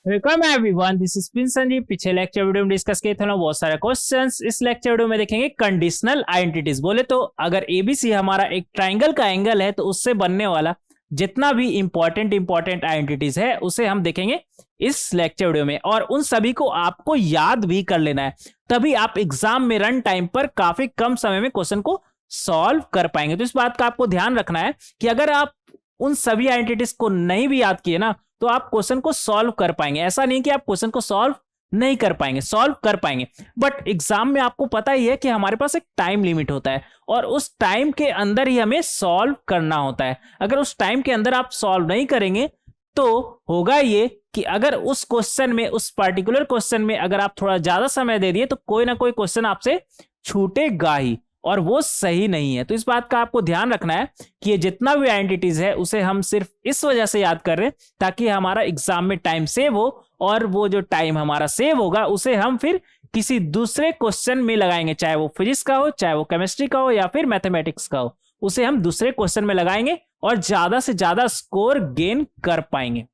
Welcome everyone, this is pin Sanjeev. पिछले lecture video में discuss किए थे बहुत सारे क्वेश्चंस। इस लेक्चर वीडियो में देखेंगे कंडीशनल आइडेंटिटीज। बोले तो अगर एबीसी हमारा एक ट्राइंगल का एंगल है तो उससे बनने वाला जितना भी इंपॉर्टेंट आइडेंटिटीज है उसे हम देखेंगे इस लेक्चर वीडियो में, और उन सभी को आपको याद भी कर लेना है, तभी आप एग्जाम में रन टाइम पर काफी कम समय में क्वेश्चन को सॉल्व कर पाएंगे। तो इस बात का आपको ध्यान रखना है कि अगर आप उन सभी आइडेंटिटीज को नहीं भी याद किए ना तो आप क्वेश्चन को सॉल्व कर पाएंगे। ऐसा नहीं कि आप क्वेश्चन को सॉल्व नहीं कर पाएंगे, सॉल्व कर पाएंगे, बट एग्जाम में आपको पता ही है कि हमारे पास एक टाइम लिमिट होता है और उस टाइम के अंदर ही हमें सॉल्व करना होता है। अगर उस टाइम के अंदर आप सॉल्व नहीं करेंगे तो होगा ये कि अगर उस क्वेश्चन में, उस पर्टिकुलर क्वेश्चन में अगर आप थोड़ा ज्यादा समय दे दिए तो कोई ना कोई क्वेश्चन आपसे छूटेगा ही, और वो सही नहीं है। तो इस बात का आपको ध्यान रखना है कि ये जितना भी आइडेंटिटीज है उसे हम सिर्फ इस वजह से याद कर रहे हैं ताकि हमारा एग्जाम में टाइम सेव हो, और वो जो टाइम हमारा सेव होगा उसे हम फिर किसी दूसरे क्वेश्चन में लगाएंगे, चाहे वो फिजिक्स का हो, चाहे वो केमिस्ट्री का हो, या फिर मैथमेटिक्स का हो, उसे हम दूसरे क्वेश्चन में लगाएंगे और ज्यादा से ज्यादा स्कोर गेन कर पाएंगे,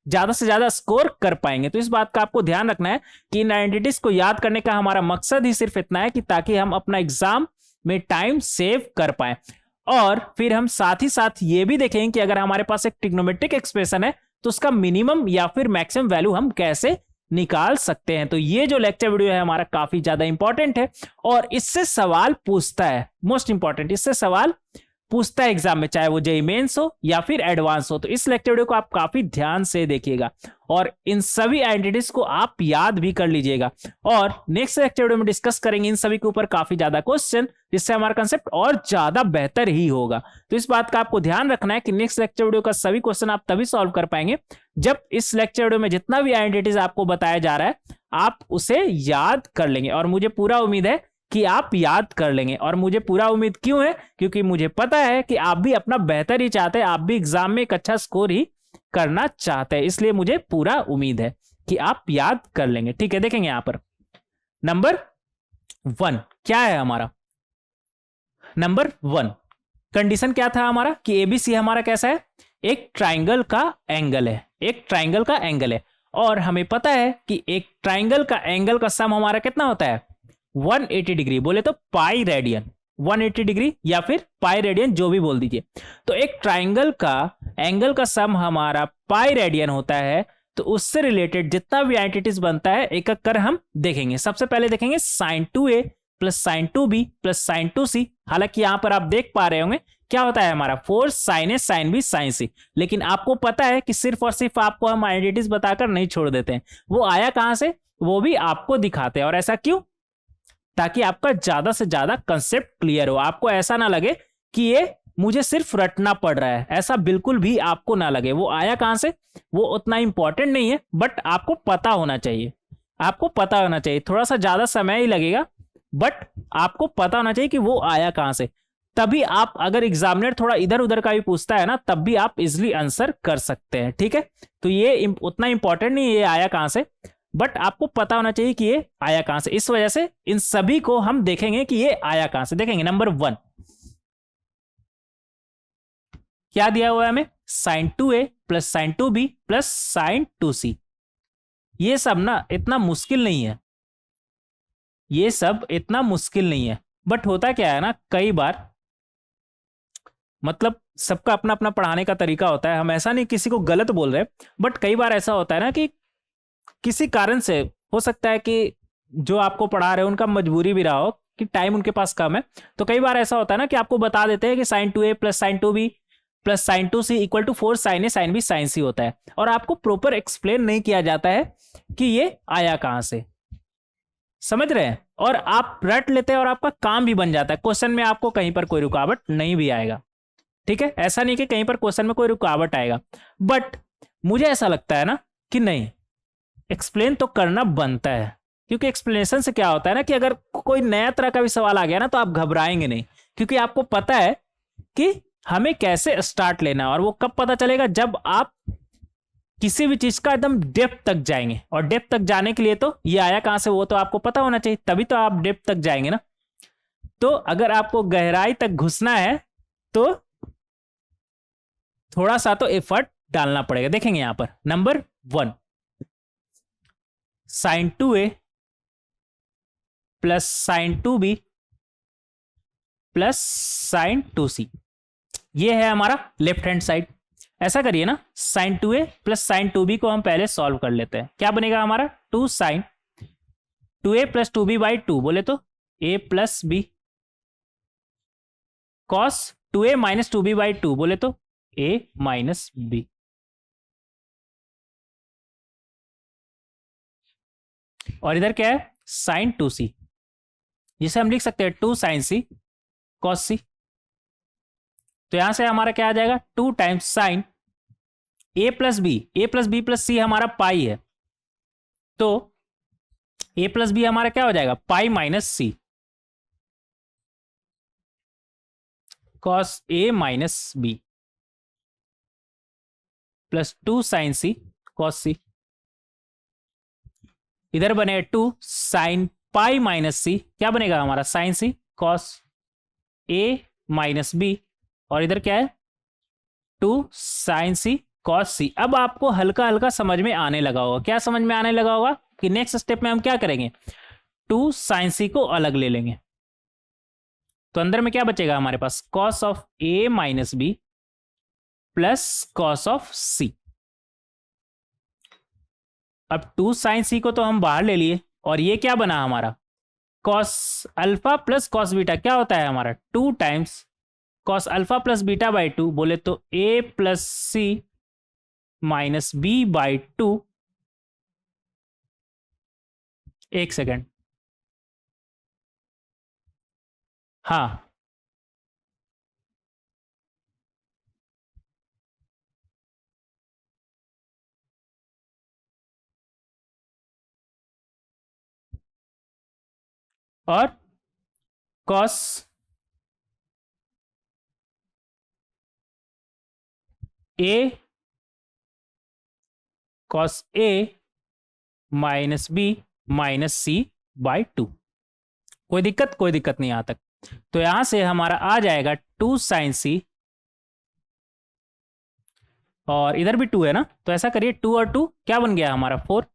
ज्यादा से ज्यादा स्कोर कर पाएंगे। तो इस बात का आपको ध्यान रखना है कि इन आइडेंटिटीज को याद करने का हमारा मकसद ही सिर्फ इतना है कि ताकि हम अपना एग्जाम में टाइम सेव कर पाए। और फिर हम साथ ही साथ ये भी देखेंगे कि अगर हमारे पास एक ट्रिग्नोमेट्रिक एक्सप्रेशन है तो उसका मिनिमम या फिर मैक्सिमम वैल्यू हम कैसे निकाल सकते हैं। तो ये जो लेक्चर वीडियो है हमारा काफी ज्यादा इंपॉर्टेंट है और इससे सवाल पूछता है, मोस्ट इंपॉर्टेंट, इससे सवाल पूछता है एग्जाम में, चाहे वो जेईई मेंस हो या फिर एडवांस हो। तो इस लेक्चर वीडियो को आप काफी ध्यान से देखिएगा और इन सभी आइडेंटिटीज को आप याद भी कर लीजिएगा, और नेक्स्ट लेक्चर वीडियो में डिस्कस करेंगे इन सभी के ऊपर काफी ज्यादा क्वेश्चन, जिससे हमारा कंसेप्ट और ज्यादा बेहतर ही होगा। तो इस बात का आपको ध्यान रखना है कि नेक्स्ट लेक्चर वीडियो का सभी क्वेश्चन आप तभी सॉल्व कर पाएंगे जब इस लेक्चर वीडियो में जितना भी आइडेंटिटीज आपको बताया जा रहा है आप उसे याद कर लेंगे, और मुझे पूरा उम्मीद है कि आप याद कर लेंगे। और मुझे पूरा उम्मीद क्यों है, क्योंकि मुझे पता है कि आप भी अपना बेहतर ही चाहते हैं, आप भी एग्जाम में एक अच्छा स्कोर ही करना चाहते हैं, इसलिए मुझे पूरा उम्मीद है कि आप याद कर लेंगे। ठीक है, देखेंगे यहां पर नंबर 1 क्या है हमारा। नंबर 1 कंडीशन क्या था हमारा कि एबीसी हमारा कैसा है, एक ट्राइंगल का एंगल है, एक ट्राइंगल का एंगल है, और हमें पता है कि एक ट्राइंगल का एंगल का सम हमारा कितना होता है 180 डिग्री। बोले तो पाई रेडियन, 180 डिग्री या फिर पाई रेडियन, जो भी बोल दीजिए। तो एक ट्राइंगल का एंगल का सम हमारा पाई रेडियन होता है। तो उससे रिलेटेड जितना भी आइडेंटिटीज बनता है एक एक कर हम देखेंगे। सबसे पहले देखेंगे sin 2a plus sin 2b plus sin 2c। हालांकि यहां पर आप देख पा रहे होंगे क्या होता है हमारा 4 sin a sin b sin c, लेकिन आपको पता है कि सिर्फ और सिर्फ आपको हम आइडेंटिटीज बताकर नहीं छोड़ देते हैं, वो आया कहां से वो भी आपको दिखाते हैं। और ऐसा क्यों, ताकि आपका ज्यादा से ज्यादा कंसेप्ट क्लियर हो, आपको ऐसा ना लगे कि ये मुझे सिर्फ रटना पड़ रहा है, ऐसा बिल्कुल भी आपको ना लगे। वो आया कहां से वो उतना इंपॉर्टेंट नहीं है, बट आपको पता होना चाहिए, आपको पता होना चाहिए। थोड़ा सा ज्यादा समय ही लगेगा बट आपको पता होना चाहिए कि वो आया कहां से, तभी आप, अगर एग्जामिनर थोड़ा इधर उधर का भी पूछता है ना तब भी आप इजिली आंसर कर सकते हैं। ठीक है, तो ये उतना इंपॉर्टेंट नहीं है ये आया कहां से, बट आपको पता होना चाहिए कि ये आया कहां से। इस वजह से इन सभी को हम देखेंगे कि ये आया कहां से। देखेंगे नंबर 1 क्या दिया हुआ है हमें, sin 2a plus sin 2b plus sin 2c। ये सब ना इतना मुश्किल नहीं है, ये सब इतना मुश्किल नहीं है, बट होता क्या है ना, कई बार मतलब सबका अपना अपना पढ़ाने का तरीका होता है, हम ऐसा नहीं किसी को गलत बोल रहे, बट कई बार ऐसा होता है ना कि किसी कारण से हो सकता है कि जो आपको पढ़ा रहे हो उनका मजबूरी भी रहा हो कि टाइम उनके पास कम है, तो कई बार ऐसा होता है ना कि आपको बता देते हैं कि sin 2a plus sin 2b plus sin 2c equal to 4 sin a sin b sin c होता है, और आपको प्रॉपर एक्सप्लेन नहीं किया जाता है कि ये आया कहां से। समझ रहे हैं, और आप रट लेते हैं और आपका काम भी बन जाता है, क्वेश्चन में आपको कहीं पर कोई रुकावट नहीं भी आएगा। ठीक है, ऐसा नहीं कि कहीं पर क्वेश्चन में कोई रुकावट आएगा, बट मुझे ऐसा लगता है ना कि नहीं, एक्सप्लेन तो करना बनता है, क्योंकि एक्सप्लेनेशन से क्या होता है ना कि अगर कोई नया तरह का भी सवाल आ गया ना तो आप घबराएंगे नहीं, क्योंकि आपको पता है कि हमें कैसे स्टार्ट लेना है। और वो कब पता चलेगा, जब आप किसी भी चीज का एकदम डेप्थ तक जाएंगे, और डेप्थ तक जाने के लिए तो ये आया कहां से वो तो आपको पता होना चाहिए, तभी तो आप डेप्थ तक जाएंगे ना। तो अगर आपको गहराई तक घुसना है तो थोड़ा सा तो एफर्ट डालना पड़ेगा। देखेंगे यहां पर number 1 sine 2a plus sine 2b plus sine 2c, ये है हमारा लेफ्ट हैंड साइड। ऐसा करिए ना, sign 2a plus sine 2b को हम पहले सॉल्व कर लेते हैं। क्या बनेगा हमारा, 2 sign 2a plus 2b by 2, बोले तो a plus b, cos 2a minus 2b by 2, बोले तो a माइनस b। और इधर क्या है, साइन 2c, जिसे हम लिख सकते हैं 2 साइन c कॉस c। तो यहां से हमारा क्या आ जाएगा, 2 times sign a plus b plus c हमारा पाई है, तो a प्लस बी हमारा क्या हो जाएगा, pi minus C, cos a minus B plus 2 sine C cos C. इधर बने 2 साइन पाई माइनस सी, क्या बनेगा हमारा, sine C cos a minus B, और इधर क्या है 2 साइन सी कॉस सी। अब आपको हल्का हल्का समझ में आने लगा होगा। क्या समझ में आने लगा होगा कि नेक्स्ट स्टेप में हम क्या करेंगे, 2 साइन सी को अलग ले लेंगे, तो अंदर में क्या बचेगा हमारे पास, cos of a minus B plus cos of c। अब 2 साइन सी को तो हम बाहर ले लिए, और ये क्या बना हमारा, cos alpha plus cos beta, क्या होता है हमारा 2 times cos alpha plus beta by 2, बोले तो a plus C minus B by 2। एक सेकेंड, हाँ और cos A cos A minus B minus C by 2। कोई दिक्कत, कोई दिक्कत नहीं यहां तक। तो यहां से हमारा आ जाएगा 2 साइन सी, और इधर भी 2 है ना, तो ऐसा करिए 2 और 2 क्या बन गया हमारा 4,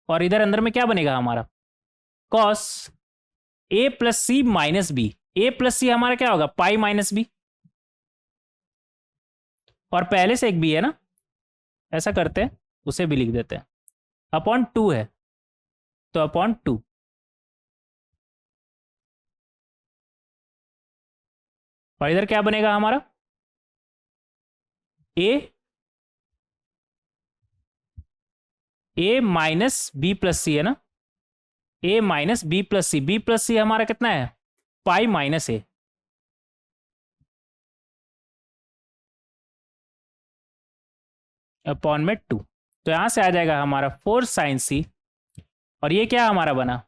और इधर अंदर में क्या बनेगा हमारा, cos A plus C minus B, A plus सी हमारा क्या होगा, पाई माइनस बी, और पहले से एक बी है ना, ऐसा करते हैं उसे भी लिख देते हैं, अपॉन 2 है तो अपॉन 2, और इधर क्या बनेगा हमारा, ए माइनस बी प्लस सी है ना, ए माइनस बी प्लस सी, बी प्लस सी हमारा कितना है, पाई माइनस ए, अपॉन में 2। तो यहां से आ जाएगा हमारा 4 साइन सी, और ये क्या हमारा बना,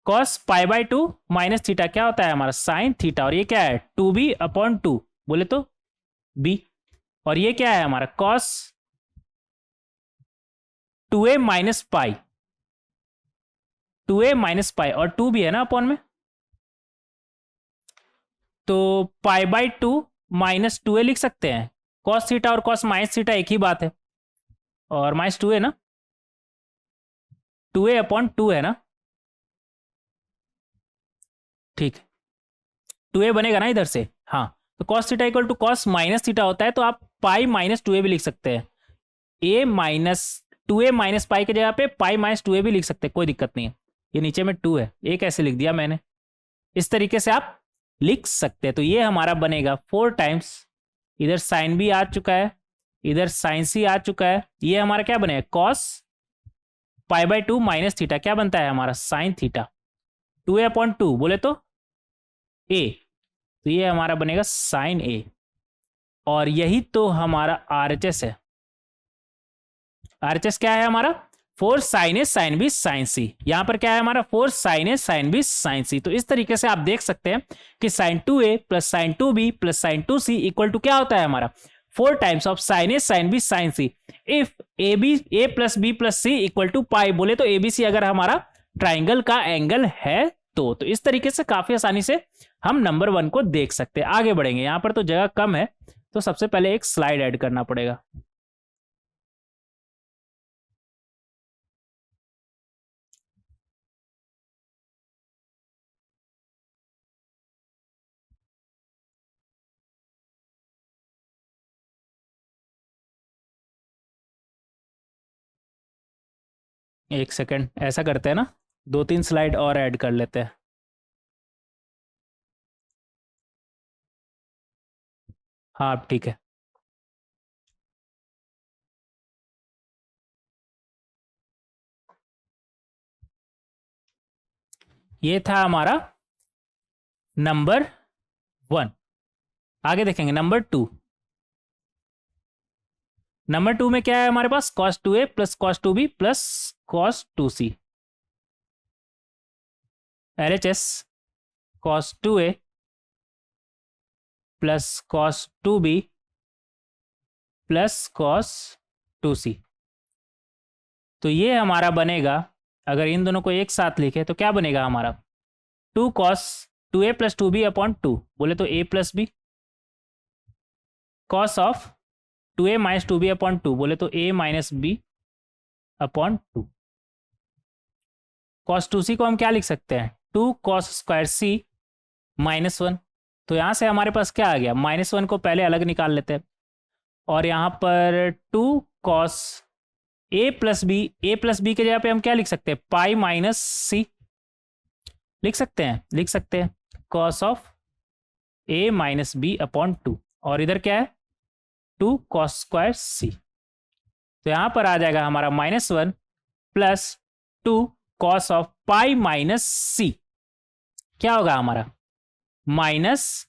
cos pi by 2 minus theta, क्या होता है हमारा साइन थीटा, और ये क्या है 2b अपॉन 2, बोले तो b, और ये क्या है हमारा cos 2a minus pi, 2a minus pi, और 2 भी है ना अपॉन में, तो पाई बाई 2 माइनस 2a लिख सकते हैं। कॉस थीटा और कॉस माइनस थीटा एक ही बात है, और माइनस 2a ना, 2a अपॉन 2 है ना, ठीक है 2a बनेगा ना इधर से, हाँ, तो cos theta equal to cos minus theta होता है, तो आप पाई माइनस 2a भी लिख सकते हैं, a minus 2a minus pi की जगह पे पाई माइनस 2a भी लिख सकते हैं, कोई दिक्कत नहीं है। ये नीचे में 2 है, एक ऐसे लिख दिया मैंने, इस तरीके से आप लिख सकते हैं। तो ये हमारा बनेगा 4 टाइम्स, इधर साइन भी आ चुका है, इधर साइन सी आ चुका है, ये हमारा क्या बनेगा cos pi by 2 minus theta, क्या बनता है हमारा साइन थीटा, 2a अपॉन 2 बोले तो a, तो ये हमारा बनेगा साइन a, और यही तो हमारा आरएचएस है। आरएचएस क्या है हमारा, 4 sine A sine B sine C, यहां पर क्या है हमारा 4 sine A sine B sine C. तो इस तरीके से आप देख सकते हैं कि sine 2a plus sine 2b plus sine 2c equal to क्या होता है हमारा 4 times of sine A sine B sine C, if A plus B plus C equal to pi, बोले तो एबीसी अगर हमारा ट्राइंगल का एंगल है तो इस तरीके से काफी आसानी से हम नंबर 1 को देख सकते हैं। आगे बढ़ेंगे, यहां पर तो जगह कम है, तो सबसे पहले एक स्लाइड ऐड करना पड़ेगा। एक सेकंड, ऐसा करते हैं ना, 2-3 स्लाइड और ऐड कर लेते हैं। हाँ ठीक है। ये था हमारा नंबर 1। आगे देखेंगे नंबर 2। नंबर 2 में क्या है हमारे पास, cos 2a plus cos 2b plus cos 2c। LHS cos 2a plus cos 2b plus cos 2c। तो ये हमारा बनेगा, अगर इन दोनों को एक साथ लिखे तो क्या बनेगा हमारा, 2 cos 2a plus 2b upon 2, बोले तो a plus b, cos of 2a minus 2b upon 2, बोले तो a minus b upon 2। cos 2c को हम क्या लिख सकते हैं, 2 cos स्क्वायर c माइनस 1। तो यहाँ से हमारे पास क्या आ गया, -1 को पहले अलग निकाल लेते हैं, और यहाँ पर 2 cos a प्लस बी के जगह पे हम क्या लिख सकते हैं, पाई माइनस सी लिख सकते हैं, cos of a minus B upon 2, और इधर क्या है 2 cos स्क्वायर c। तो यहाँ पर आ जाएगा हमारा -1 plus 2 cos of pi minus C, क्या होगा हमारा माइनस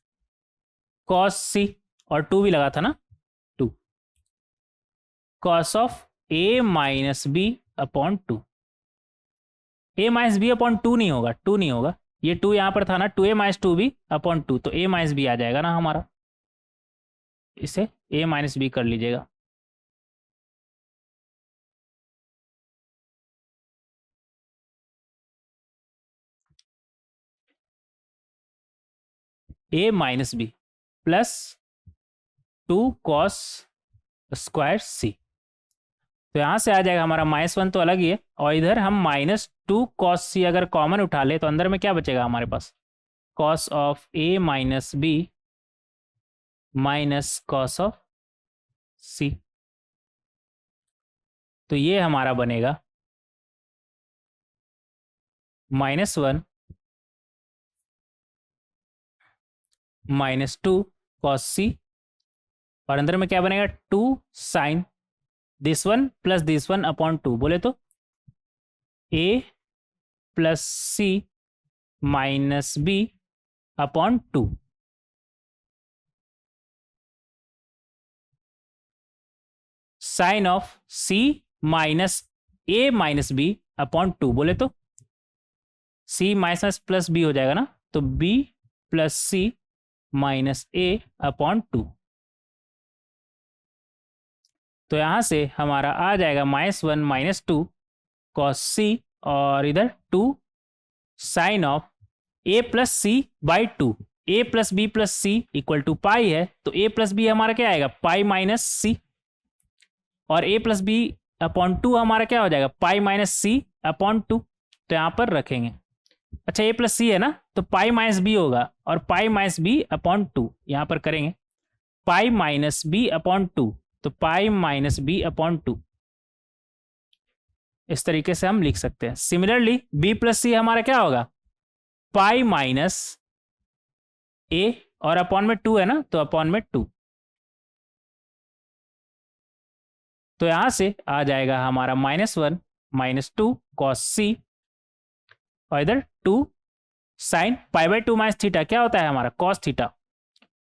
cos c, और 2 भी लगा था ना, 2 cos of a minus B upon 2। a minus B upon 2 नहीं होगा, ये 2 यहाँ पर था ना, 2a माइनस 2b अपॉन 2, तो a माइनस बी आ जाएगा ना हमारा, इसे a माइनस बी कर लीजिएगा। a minus B plus 2 cos square c। तो यहाँ से आ जाएगा हमारा -1 तो अलग ही है, और इधर हम -2 cos c अगर कॉमन उठा ले तो अंदर में क्या बचेगा हमारे पास, cos of a minus B minus cos of c। तो ये हमारा बनेगा -1 -2 cos c, और अंदर में क्या बनेगा 2 sin this one plus this one upon 2, बोले तो a plus C minus B upon 2। Sine of c minus a minus B upon 2, बोले तो c माइनस प्लस b हो जाएगा ना, तो b plus C minus a upon 2। तो यहाँ से हमारा आ जाएगा -1 -2 cos c, और इधर 2 sine of a plus C by 2, a plus B plus C equal to pi है, तो a प्लस बी हमारा क्या आएगा, पाई माइनस सी, और a प्लस बी अपॉन 2 हमारा क्या हो जाएगा, पाई माइनस सी अपॉन 2। तो यहाँ पर रखेंगे, अच्छा a प्लस सी है ना, तो पाई माइनस बी होगा, और पाई माइनस बी अपॉन 2 यहाँ पर करेंगे, पाई माइनस बी अपॉन 2, तो पाई माइनस बी अपॉन 2, इस तरीके से हम लिख सकते हैं। सिमिलरली b प्लस सी हमारा क्या होगा, पाई माइनस ए, और अपॉन में 2 है ना, तो अपॉन में 2। तो यहां से आ जाएगा हमारा -1 -2 cos c, और इधर 2 sine pi by 2 minus theta, क्या होता है हमारा cos थीटा,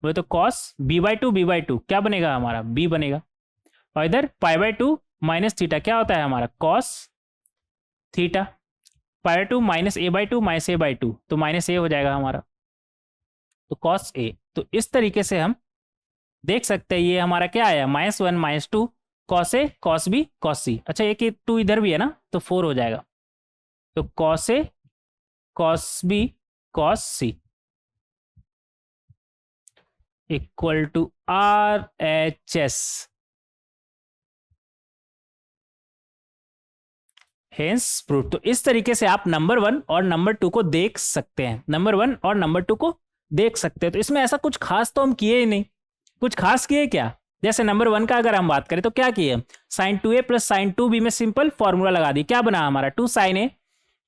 वो तो cos b/2 क्या बनेगा हमारा, b बनेगा, और इधर पाई बाई 2 माइनस थीटा क्या होता है हमारा cos theta, pi by 2 minus a/2 minus a/2, तो माइनस a हो जाएगा हमारा, तो cos a। तो इस तरीके से हम देख सकते हैं, ये हमारा क्या आया, -1 -2 cos a cos b cos c। अच्छा एक 2 इधर भी है ना, तो 4 हो जाएगा, तो cos a cos b cos c equal to RHS। Hence proof. तो इस तरीके से आप नंबर 1 और नंबर 2 को देख सकते हैं, नंबर 1 और नंबर 2 को देख सकते हैं। तो इसमें ऐसा कुछ खास तो हम किए ही नहीं, कुछ खास किए क्या, जैसे नंबर 1 का अगर हम बात करें तो क्या किए, sign 2a plus sine 2b में सिंपल फॉर्मूला लगा दी, क्या बना हमारा 2 sine a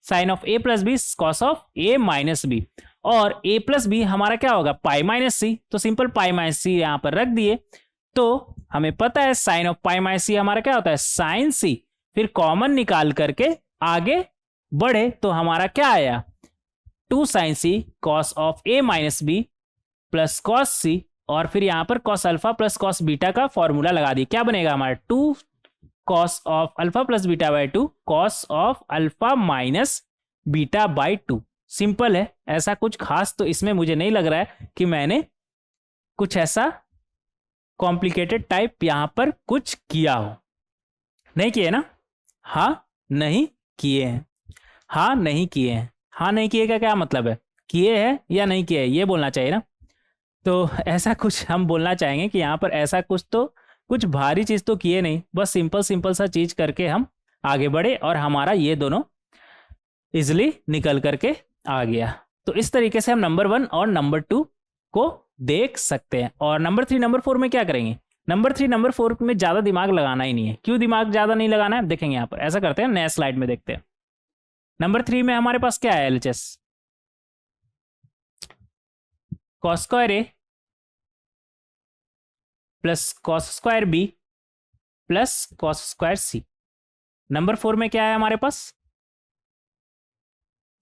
sine of a plus B cos of a minus B, और a प्लस बी हमारा क्या होगा पाई माइनस सी, तो सिंपल पाई माइनस सी यहाँ पर रख दिए। तो हमें पता है साइन ऑफ पाई माइनस सी हमारा क्या होता है साइन सी, फिर कॉमन निकाल करके आगे बढ़े तो हमारा क्या आया 2 sine C cos of a minus B plus cos C, और फिर यहाँ पर cos alpha plus cos beta का फॉर्मूला लगा दी, क्या बनेगा हमारा 2 cos of alpha plus beta by 2 cos of alpha minus beta by 2। Simple है, ऐसा कुछ खास तो इसमें मुझे नहीं लग रहा है कि मैंने कुछ ऐसा कॉम्प्लिकेटेड टाइप यहां पर कुछ किया हो। नहीं किए ना? हाँ नहीं किए हैं, हाँ नहीं किए हैं। हाँ नहीं किए का क्या मतलब है, किए हैं या नहीं किए, ये बोलना चाहिए ना। तो ऐसा कुछ हम बोलना चाहेंगे कि यहाँ पर ऐसा कुछ तो कुछ भारी चीज तो किए नहीं, बस सिंपल सिंपल सा चीज करके हम आगे बढ़े और हमारा ये दोनों इजिली निकल करके आ गया। तो इस तरीके से हम नंबर 1 और नंबर 2 को देख सकते हैं। और नंबर 3 नंबर 4 में क्या करेंगे, नंबर 3 नंबर 4 में ज्यादा दिमाग लगाना ही नहीं है। क्यों दिमाग ज्यादा नहीं लगाना है, देखेंगे यहाँ पर। ऐसा करते हैं, नया स्लाइड में देखते हैं। नंबर 3 में हमारे पास क्या है LHS, cos square A plus cos square B plus cos square C. Number 4 में क्या है हमारे पास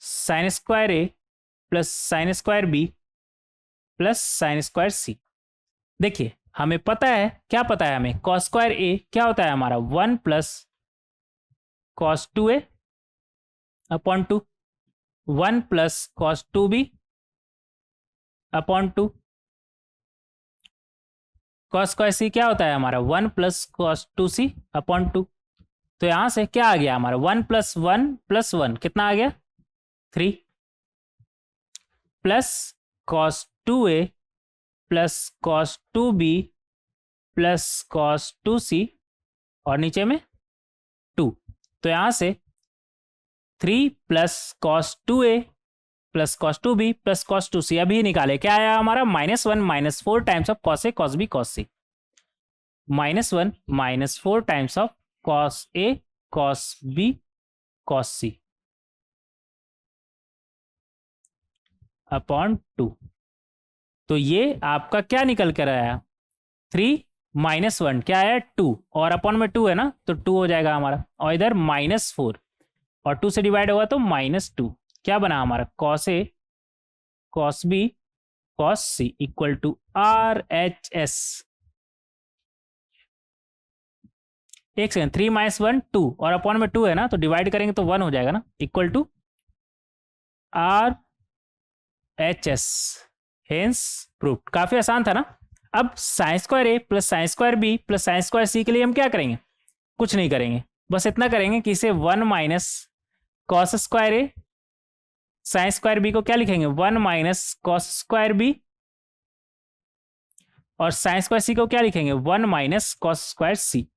sine square A plus sine square B plus sine square C. देखिए हमें पता है, क्या पता है हमें, कॉस स्क्वायर ए क्या होता है हमारा 1 plus cos 2a upon 2, 1 plus cos 2b upon 2। Cos square C क्या होता है हमारा 1 प्लस कॉस 2c अपॉन 2। तो यहां से क्या आ गया हमारा 1 प्लस 1 प्लस 1 कितना आ गया 3, plus cos 2a plus cos 2b plus cos 2c और नीचे में 2। तो यहां से 3 plus cos 2a plus cos 2b plus cos 2c अभी निकाले, क्या आया हमारा -1 -4 times of cos A cos B cos C, -1 -4 times of cos A cos B cos C upon 2। तो ये आपका क्या निकल कर आया 3 -1 क्या आया 2, और अपॉन में 2 है ना तो 2 हो जाएगा हमारा, और इधर -4 और 2 से डिवाइड होगा तो -2। क्या बना हमारा cos A cos B cos C equal to RHS। एक सेकंड, 3 -1 2 और अपॉन में 2 है ना तो डिवाइड करेंगे तो 1 हो जाएगा ना, equal to RHS। Hence proved. काफी आसान था ना। अब sine square A plus sine square B plus sine square C के लिए हम क्या करेंगे, कुछ नहीं करेंगे, बस इतना करेंगे कि इसे 1 माइनस कॉस स्क्वायर ए साइन स्क्वायर बी को क्या लिखेंगे 1 माइनस कॉस स्क्वायर बी, और साइन स्क्वायर सी को क्या लिखेंगे 1 माइनस कॉस स्क्वायर सी।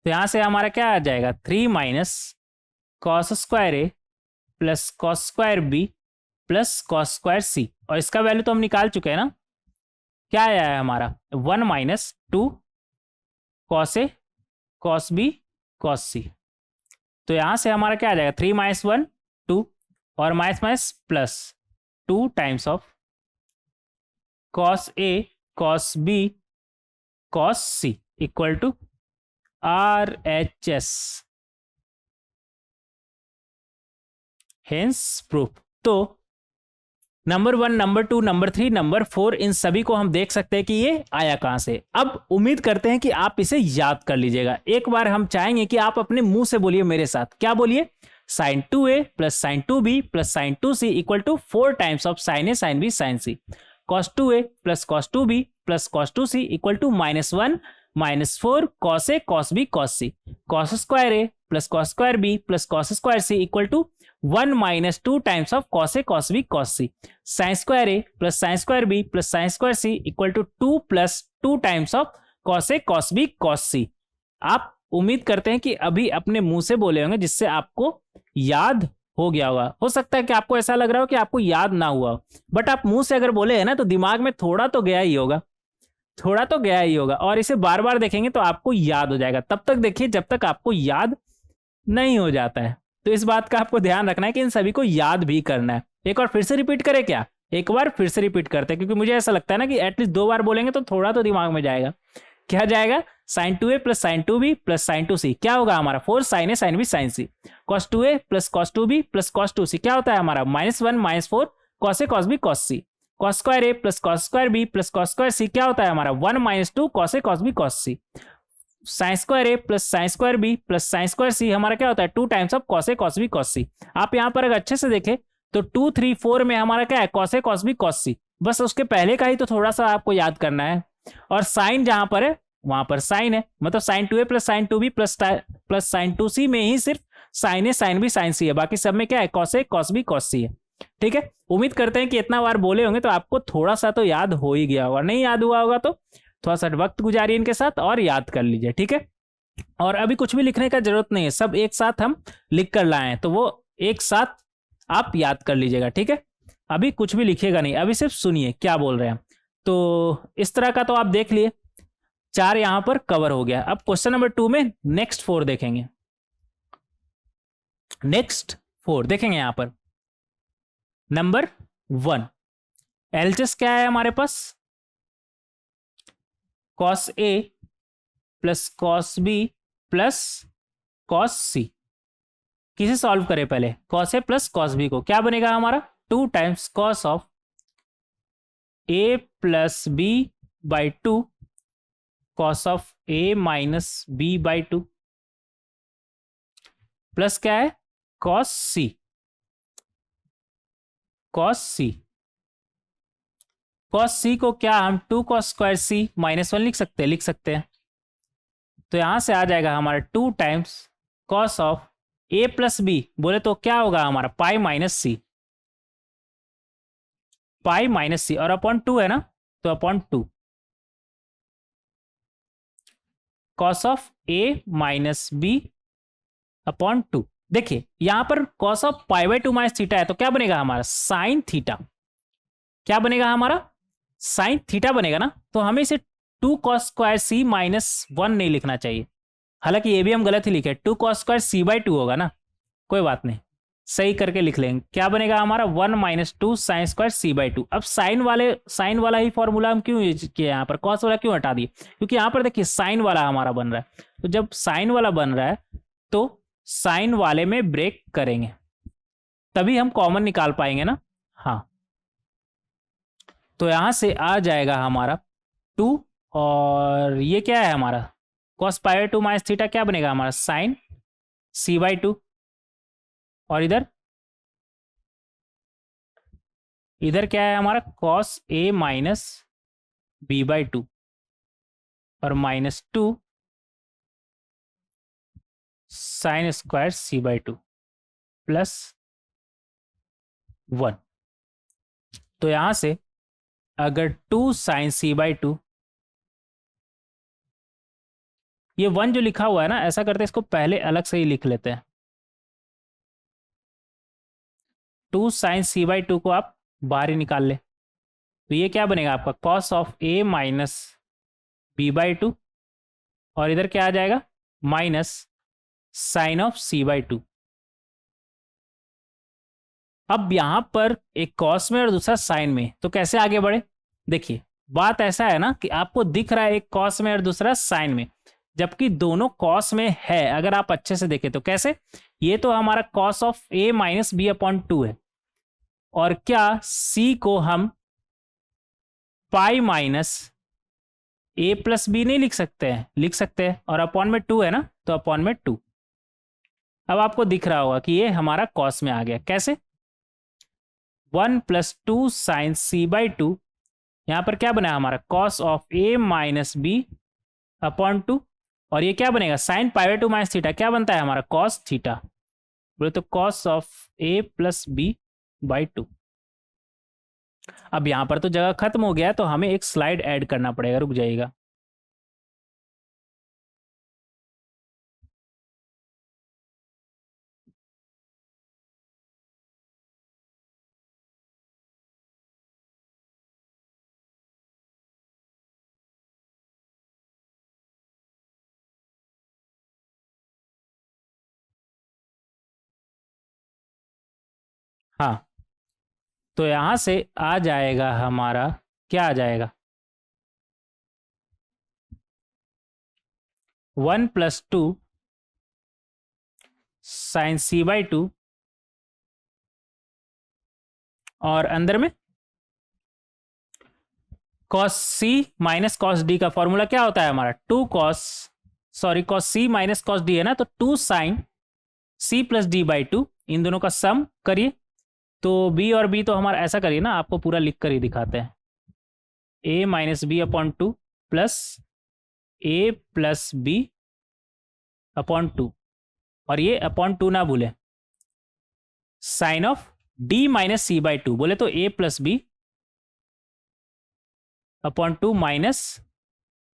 तो यहां से हमारा क्या आ जाएगा 3 minus cos square A plus cos square B plus cos square C, और इसका वैल्यू तो हम निकाल चुके हैं ना, क्या आया है हमारा 1 minus 2 cos A cos B cos सी। तो यहां से हमारा क्या आ जाएगा 3 माइनस 1 2 और minus minus plus 2 times of cos A cos B cos C equal to RHS। Hence proof. तो नंबर 1 नंबर 2 नंबर 3 नंबर 4 इन सभी को हम देख सकते हैं कि ये आया कहां से। अब उम्मीद करते हैं कि आप इसे याद कर लीजिएगा। एक बार हम चाहेंगे कि आप अपने मुंह से बोलिए मेरे साथ, क्या बोलिए, sine 2a plus sine 2b plus sine 2c equal to 4 times of sine A sine B sine C. Cos 2a plus cos 2b plus cos 2c equal to -1 -4 cos A cos B cos C. Cos square A plus cos square B plus cos square C equal to 1 minus 2 times of cos A cos B cos C. Sine square A plus sine square B plus sine square C equal to 2 plus 2 times of cos A cos B cos C. आप उम्मीद करते हैं कि अभी अपने मुंह से बोले होंगे जिससे आपको याद हो गया होगा। हो सकता है कि आपको ऐसा लग रहा हो कि आपको याद ना हुआ हो, बट आप मुंह से अगर बोले हैं ना तो दिमाग में थोड़ा तो गया ही होगा। थोड़ा तो गया ही होगा, और इसे बार बार देखेंगे तो आपको याद हो जाएगा। तब तक देखिए जब तक आपको याद नहीं हो जाता है। तो इस बात का आपको ध्यान रखना है कि इन सभी को याद भी करना है। एक बार फिर से रिपीट करें क्या? एक बार फिर से रिपीट करते हैं, क्योंकि मुझे ऐसा लगता है ना कि एटलीस्ट 2 बार बोलेंगे तो थोड़ा तो दिमाग में जाएगा। क्या जाएगा? Sine 2a plus sine 2b plus sine 2c क्या होगा हमारा? 4 sine a sine b sine c। Cos 2a plus cos 2b plus cos 2c क्या होता है हमारा? -1 -4 cos a cos b cos c। Cos square a plus cos square b plus cos square c क्या होता है हमारा? 1 -2 cos a cos b cos c। Sine square a plus sine square b plus sine square c हमारा क्या होता है? 2 times of cos a cos b cos c। आप यहाँ पर अगर अच्छे से देखें तो 2 3 4 में हमारा क्या है? Cos a cos b cos c। बस उसके पहले का ही तो थोड़ा सा आपको याद करना है। और साइन जहां पर है वहां पर साइन है, मतलब sine 2a plus sine 2b plus sine 2c में ही सिर्फ sine a sine b sine c है, बाकी सब में क्या है? Cos a cos b cos c है। ठीक है, उम्मीद करते हैं कि इतना बार बोले होंगे तो आपको थोड़ा सा तो याद हो ही गया होगा। नहीं याद हुआ होगा तो थोड़ा सा वक्त गुजारिए इनके साथ और याद कर लीजिए। ठीक है, और अभी कुछ भी लिखने का जरूरत नहीं है, सब एक साथ हम लिख कर लाए हैं तो वो एक साथ आप याद कर लीजिएगा। ठीक है, अभी कुछ भी लिखिएगा नहीं, अभी सिर्फ सुनिए क्या बोल रहे हैं। तो इस तरह का तो आप देख लिए, 4 यहां पर कवर हो गया। अब क्वेश्चन नंबर 2 में नेक्स्ट 4 देखेंगे। नेक्स्ट 4 देखेंगे यहां पर। नंबर 1 एलएचएस क्या है हमारे पास? Cos A plus cos B plus cos C. किसे सॉल्व करें पहले? Cos A plus cos B को, क्या बनेगा हमारा? 2 times cos of A plus B by 2 cos of A minus B by 2 plus क्या है? Cos C. Cos C, cos C को क्या हम 2 कॉस स्क्वायर सी -1 लिख सकते हैं? लिख सकते हैं। तो यहां से आ जाएगा हमारा 2 times cos of A plus B, बोले तो क्या होगा हमारा? पाई माइनस सी। पाई माइनस सी और अपॉन 2 है ना, तो upon 2 cos of A minus B upon 2। देखिए यहां पर cos of pi by 2 minus theta है तो क्या बनेगा हमारा? Sine theta. क्या बनेगा हमारा? साइन थीटा बनेगा ना। तो हमें इसे 2 कॉस स्क्वायर सी -1 नहीं लिखना चाहिए, हालांकि ये भी हम गलत ही लिखे, 2 कॉस स्क्वायर सी बाई 2 होगा ना, कोई बात नहीं, सही करके लिख लेंगे। क्या बनेगा हमारा? 1 - 2 साइन स्क्वायर सी बाई 2। अब साइन वाला ही फॉर्मूला हम क्यों यूज किया यहाँ पर? कॉस वाला क्यों हटा दिए? क्योंकि यहाँ पर देखिए साइन वाला हमारा बन रहा है, तो जब साइन वाला बन रहा है तो साइन वाले में ब्रेक करेंगे तभी हम कॉमन निकाल पाएंगे ना। हाँ, तो यहां से आ जाएगा हमारा 2, और ये क्या है हमारा? Cos pi by 2 minus theta क्या बनेगा हमारा? Sine C by 2। और इधर इधर क्या है हमारा? Cos A minus B by 2 और -2 sine square C by 2 plus 1। तो यहां से अगर 2 साइन सी बाई 2, ये 1 जो लिखा हुआ है ना, ऐसा करते हैं इसको पहले अलग से ही लिख लेते हैं। 2 साइन सी बाई 2 को आप बाहर ही निकाल ले, तो ये क्या बनेगा आपका? Cos of A minus B by 2, और इधर क्या आ जाएगा? Minus sine of C by 2। अब यहां पर एक कॉस में और दूसरा साइन में, तो कैसे आगे बढ़े? देखिए बात ऐसा है ना कि आपको दिख रहा है एक कॉस में और दूसरा साइन में, जबकि दोनों कॉस में है। अगर आप अच्छे से देखें तो कैसे? ये तो हमारा cos of A minus B upon 2 है, और क्या सी को हम pi minus A plus B नहीं लिख सकते हैं? लिख सकते हैं, और अपॉन में 2 है ना, तो अपॉन में 2। अब आपको दिख रहा होगा कि ये हमारा कॉस में आ गया। कैसे? 1 + 2 साइन सी बाई 2, यहां पर क्या बना हमारा? Cos of A minus B upon 2, और ये क्या बनेगा? Sine pi by 2 minus theta क्या बनता है हमारा? Cos theta. बोले तो cos of A plus B by 2। अब यहां पर तो जगह खत्म हो गया, तो हमें एक स्लाइड ऐड करना पड़ेगा, रुक जाइएगा। हाँ, तो यहां से आ जाएगा हमारा, क्या आ जाएगा, 1+2 साइन सी बाई टू, और अंदर में cos C minus cos D का फॉर्मूला क्या होता है हमारा, cos C minus cos D है ना, तो 2 sine C plus D by two, इन दोनों का सम करिए। तो बी और बी तो हमारा, ऐसा करिए ना, आपको पूरा लिख कर ही दिखाते हैं, A minus B upon two plus A plus B upon two, और ये अपॉन टू ना भूलें, sine of D minus C by two, बोले तो A plus B upon two minus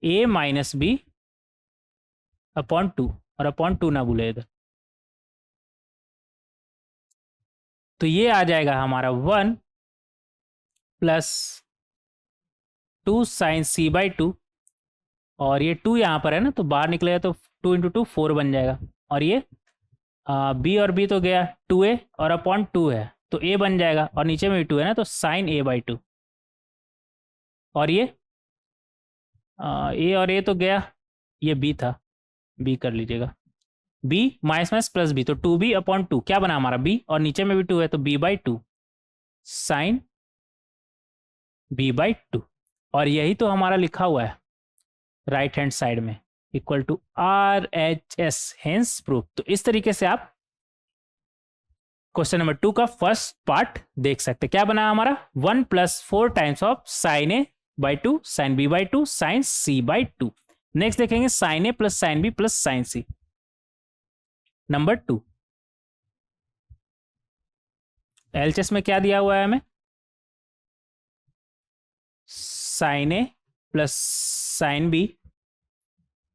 A minus B upon two, और upon two ना भूले इधर। तो ये आ जाएगा हमारा 1+2 साइन सी बाई टू, और ये 2 यहाँ पर है ना, तो बाहर निकलेगा तो 2 इंटू 2 4 बन जाएगा, और ये बी और बी तो गया 2a और अपॉन 2 है तो a बन जाएगा, और नीचे में भी 2 है ना, तो साइन a बाई टू, और ये a और a तो गया, ये b था, b कर लीजिएगा, b minus minus plus b, तो 2b अपॉन 2 क्या बना हमारा b, और नीचे में भी 2 है तो b by two sine b by two, और यही तो हमारा लिखा हुआ है राइट हैंड साइड में, equal to RHS, hence proof. तो इस तरीके से आप क्वेश्चन नंबर 2 का फर्स्ट पार्ट देख सकते हैं। क्या बना हमारा, 1+4 times of sine A by two sine B by two sine C by two. Next देखेंगे sine A plus sine B plus sine C, number 2। LHS में क्या दिया हुआ है हमें, sine A plus sine B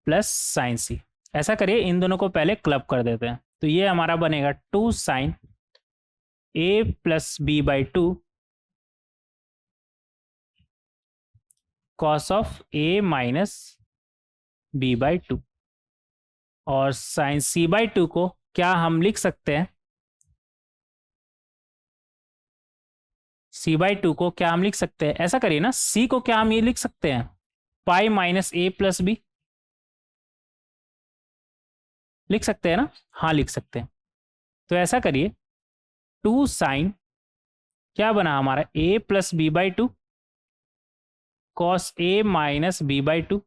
plus sine C. ऐसा करिए, इन दोनों को पहले क्लब कर देते हैं, तो ये हमारा बनेगा 2 sine A plus B by two cos of A minus B by two, और साइन सी बाई टू को क्या हम लिख सकते हैं, सी बाई टू को क्या हम लिख सकते हैं, ऐसा करिए ना, सी को क्या हम ये लिख सकते हैं, पाई माइनस ए प्लस बी, लिख सकते हैं ना, हाँ लिख सकते हैं। तो ऐसा करिए, 2 साइन क्या बना हमारा, ए plus B by two cos A minus B by two,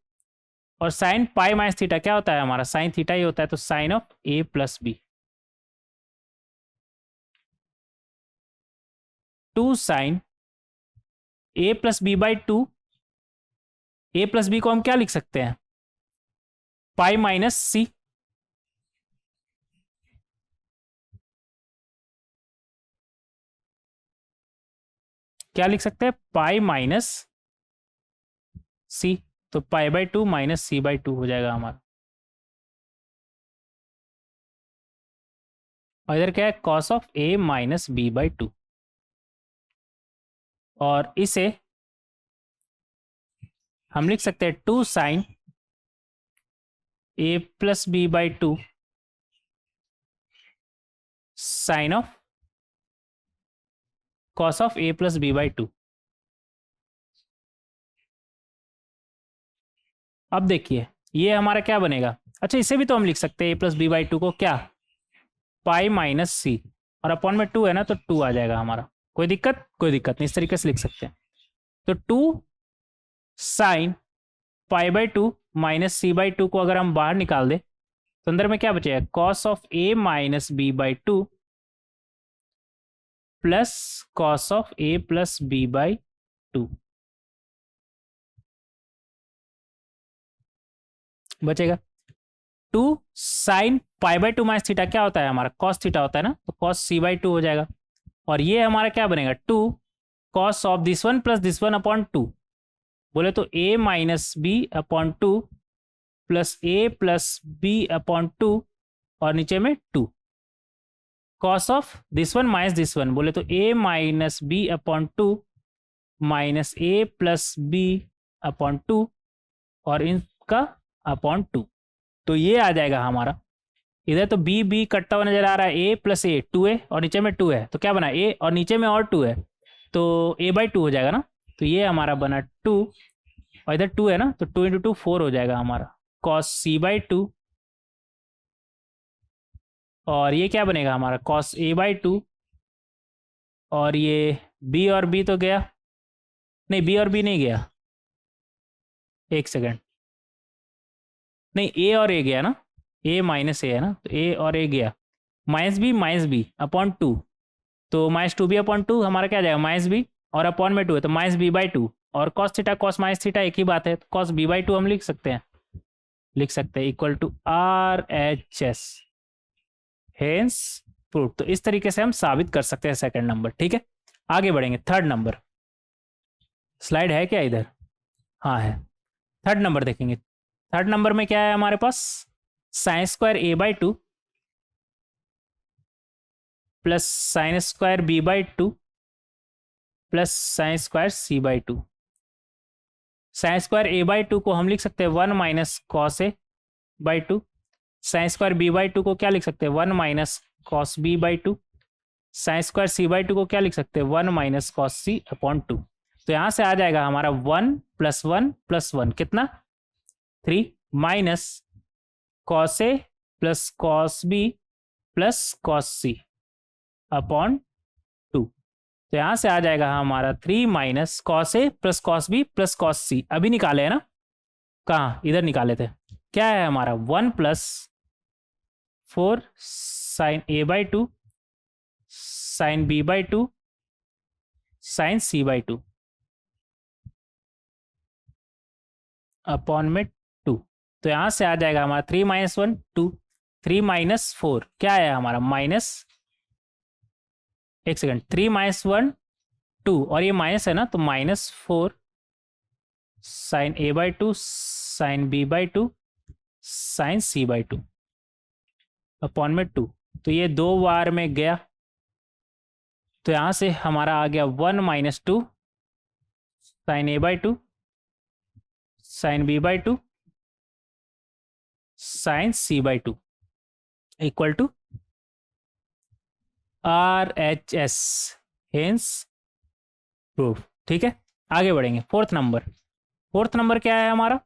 और साइन पाई माइनस थीटा क्या होता है हमारा, साइन थीटा ही होता है, तो sine of A plus B, 2 sine A plus B by two, A plus B को हम क्या लिख सकते हैं, पाई माइनस सी, क्या लिख सकते हैं, पाई माइनस सी, तो pi by two minus C by two हो जाएगा हमारा, और इधर क्या है, cos of A minus B by two, और इसे हम लिख सकते हैं 2 sine A plus B by two sine of cos of A plus B by two. अब देखिए ये हमारा क्या बनेगा, अच्छा इसे भी तो हम लिख सकते हैं, ए प्लस बी बाई टू को क्या, पाई माइनस सी, और अपॉन में 2 है ना, तो 2 आ जाएगा हमारा, कोई दिक्कत, कोई दिक्कत नहीं, इस तरीके से लिख सकते हैं। तो 2 sine pi by two minus C by two को अगर हम बाहर निकाल दें, तो अंदर में क्या बचेगा, cos of A minus B by two plus cos of A plus B by two बचेगा। 2 sine pi by two minus theta क्या होता है हमारा, कॉस थीटा होता है ना, तो कॉस सी बाई टू हो जाएगा, और ये हमारा क्या बनेगा, 2 cos of this one plus this one upon two, बोले तो ए minus B upon two plus A plus B upon two, और नीचे में 2 cos of this one minus this one, बोले तो ए minus B upon two minus A plus B upon two, और इनका upon two, तो ये आ जाएगा हमारा इधर तो बी बी कटता हुआ नजर आ रहा है, ए प्लस ए 2a और नीचे में 2 है, तो क्या बना ए और नीचे में और 2 है, तो a/2 हो जाएगा ना। तो ये हमारा बना 2 और इधर 2 है ना, तो 2 × 2 4 हो जाएगा हमारा cos c/2, और ये क्या बनेगा हमारा cos a/2, और ये b और b तो गया नहीं, b और b नहीं गया, एक सेकेंड, नहीं a और a गया ना, a माइनस a है ना, तो a और a गया, -b अपॉन 2, तो -2b/2 हमारा क्या आ जाएगा -b, और अपॉन में 2 है तो -b/2, और cos theta cos minus theta एक ही बात है, तो cos b/2 हम लिख सकते हैं equal to RHS, hence prove. तो इस तरीके से हम साबित कर सकते हैं सेकंड नंबर। ठीक है, आगे बढ़ेंगे। थर्ड नंबर, स्लाइड है क्या इधर? हाँ है। थर्ड नंबर देखेंगे। थर्ड नंबर में क्या है हमारे पास, sin² a/2 plus sin² b/2 plus sin² c/2। sin² a/2 को हम लिख सकते हैं 1 minus cos a/2, sin² b/2 को क्या लिख सकते हैं 1 minus cos b/2, sin² c/2 को क्या लिख सकते हैं 1 माइनस cos c/2। तो यहाँ से आ जाएगा हमारा 1 + 1 + 1 कितना 3 minus cos a plus cos b plus cos c/2। तो यहाँ से आ जाएगा हमारा 3 minus cos a plus cos b plus cos c। अभी निकाले है ना, कहाँ इधर निकाले थे, क्या है हमारा 1 + 4 sin a/2 sin b/2 sin c/2 upon में 2। तो यहाँ से आ जाएगा हमारा 3 - 1 2, 3 - 4 क्या है हमारा माइनस, एक सेकंड, 3 - 1 2 और ये माइनस है ना, तो -4 sin a/2 sin b/2 sin c/2 upon में 2। तो ये 2 बार में गया, तो यहाँ से हमारा आ गया 1 - 2 sin a/2 sin b/2 sin c/2 equal to RHS, hence proof. ठीक है, आगे बढ़ेंगे। फोर्थ नंबर क्या है हमारा,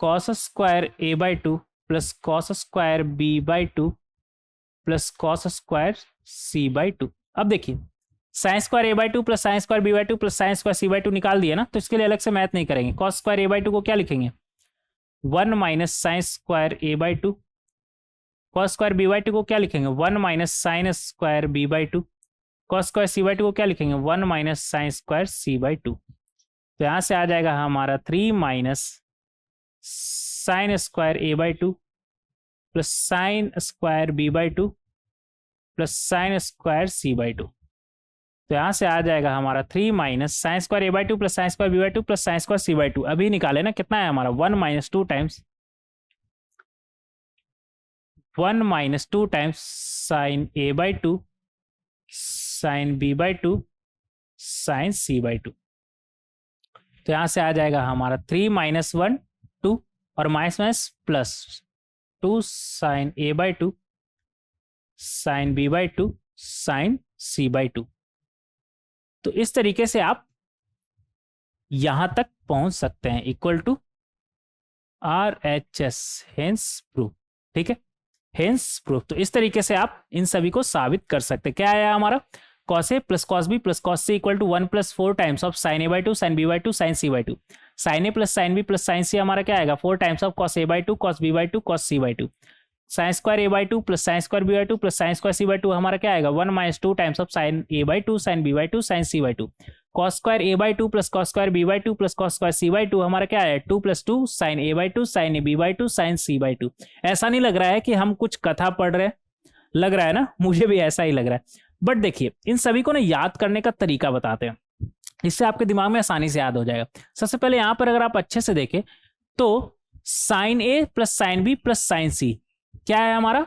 cos² a/2 plus cos² b/2 plus cos² c/2। अब देखिए sin² a/2 plus sin² b/2 plus sin² c/2 निकाल दिया ना, तो इसके लिए अलग से मैथ नहीं करेंगे। cos² a/2 को क्या लिखेंगे 1 minus sin² a/2, cos² b/2 को क्या लिखेंगे 1 minus sin² b/2, cos² c/2 को क्या लिखेंगे 1 माइनस sin² c/2। तो यहाँ से आ जाएगा हमारा 3 minus sin² a/2 plus sin² b/2 plus sin² c/2। तो यहाँ से आ जाएगा हमारा 3 minus sin² a/2 plus sin² b/2 plus sin² c/2। अभी निकाले ना, कितना है हमारा 1 - 2 times 1 - 2 times sin a/2 sin b/2 sin c/2। तो यहाँ से आ जाएगा हमारा 3 - 1 2 और minus plus 2 sin a/2 sin b/2 sin c/2। तो इस तरीके से आप यहां तक पहुंच सकते हैं equal to RHS, hence proof. ठीक है, हेंस प्रूफ। तो इस तरीके से आप इन सभी को साबित कर सकते हैं। क्या आया हमारा cos a plus cos b plus cos c equal to 1 + 4 times of sin a/2 sin b/2 sin c/2। sin a plus sin b plus sin c हमारा क्या आएगा 4 times of cos a/2 cos b/2 cos c/2। sin² a/2 plus sin² b/2 plus sin² c/2 हमारा क्या आएगा 1 - 2 times of sin a/2 sin b/2 sin c/2। cos² a/2 plus cos² b/2 plus cos² c/2 हमारा क्या है 2 + 2 sin a/2 sin b/2 sin c/2। ऐसा नहीं लग रहा है कि हम कुछ कथा पढ़ रहे हैं, लग रहा है ना, मुझे भी ऐसा ही लग रहा है। बट देखिए इन सभी को ना याद करने का तरीका बताते हैं, इससे आपके दिमाग में आसानी से याद हो जाएगा। सबसे पहले यहाँ पर अगर आप अच्छे से देखें तो sin a plus sin b plus sin c क्या है हमारा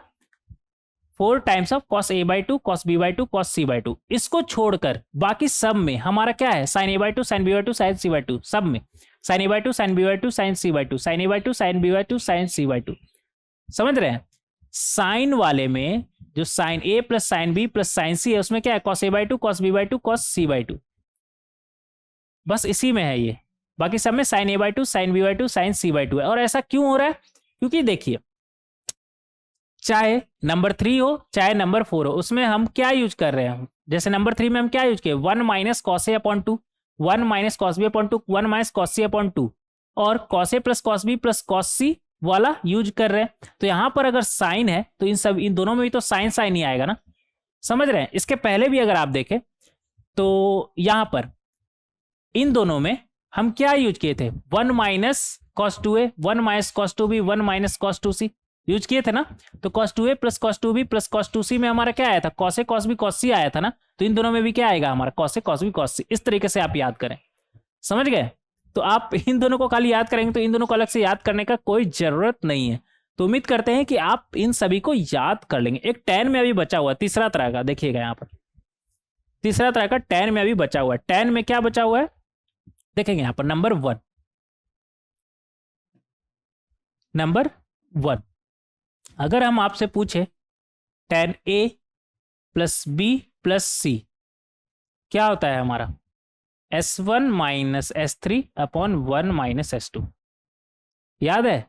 4 times of cos a/2 cos b/2 cos c/2। इसको छोड़कर बाकी सब में हमारा क्या है sin a/2 sin b/2 sin c/2, सब में sin a/2 sin b/2 sin c/2 sin a/2 sin b/2 sin c/2। समझ रहे हैं, साइन वाले में जो sine A plus sine B plus sine C है उसमें क्या है, cos A by two, cos B by two, cos C by two, बस इसी में है ये। बाकी सब में sine A by two, sine B by two, sine C by two है। और ऐसा क्यों हो रहा है, क्योंकि देखिए चाहे नंबर 3 हो चाहे नंबर 4 हो, उसमें हम क्या यूज कर रहे हैं, जैसे नंबर 3 में हम क्या यूज किए, 1 minus cos A upon 2, 1 minus cos B upon 2, 1 minus cos C upon 2, और cos A plus cos B plus cos C वाला यूज कर रहे हैं। तो यहां पर अगर साइन है तो इन दोनों में भी तो साइन साइन ही आएगा ना, समझ रहे हैं। इसके पहले भी अगर आप देखें तो यहां पर इन दोनों में हम क्या यूज किए थे, 1 minus cos 2a, 1 minus cos 2b, 1 minus cos 2c use किए थे ना। तो cos 2a plus cos 2b plus cos 2c में हमारा क्या आया था, cos A cos B cos सी आया था ना। तो इन दोनों में भी क्या आएगा हमारा, cos A cos B cos सी। इस तरीके से आप याद करें, समझ गए। तो आप इन दोनों को खाली याद करेंगे तो इन दोनों को अलग से याद करने का कोई जरूरत नहीं है। तो उम्मीद करते हैं कि आप इन सभी को याद कर लेंगे। एक 10 में अभी बचा हुआ है तीसरा तरह का, देखिएगा यहाँ पर तीसरा तरह का 10 में अभी बचा हुआ है। 10 में क्या बचा हुआ है देखेंगे यहाँ पर, नंबर 1, नंबर 1 अगर हम आपसे पूछे 10a प्लस बी प्लस सी क्या होता है हमारा, S1 minus S3 upon 1 minus S2, याद है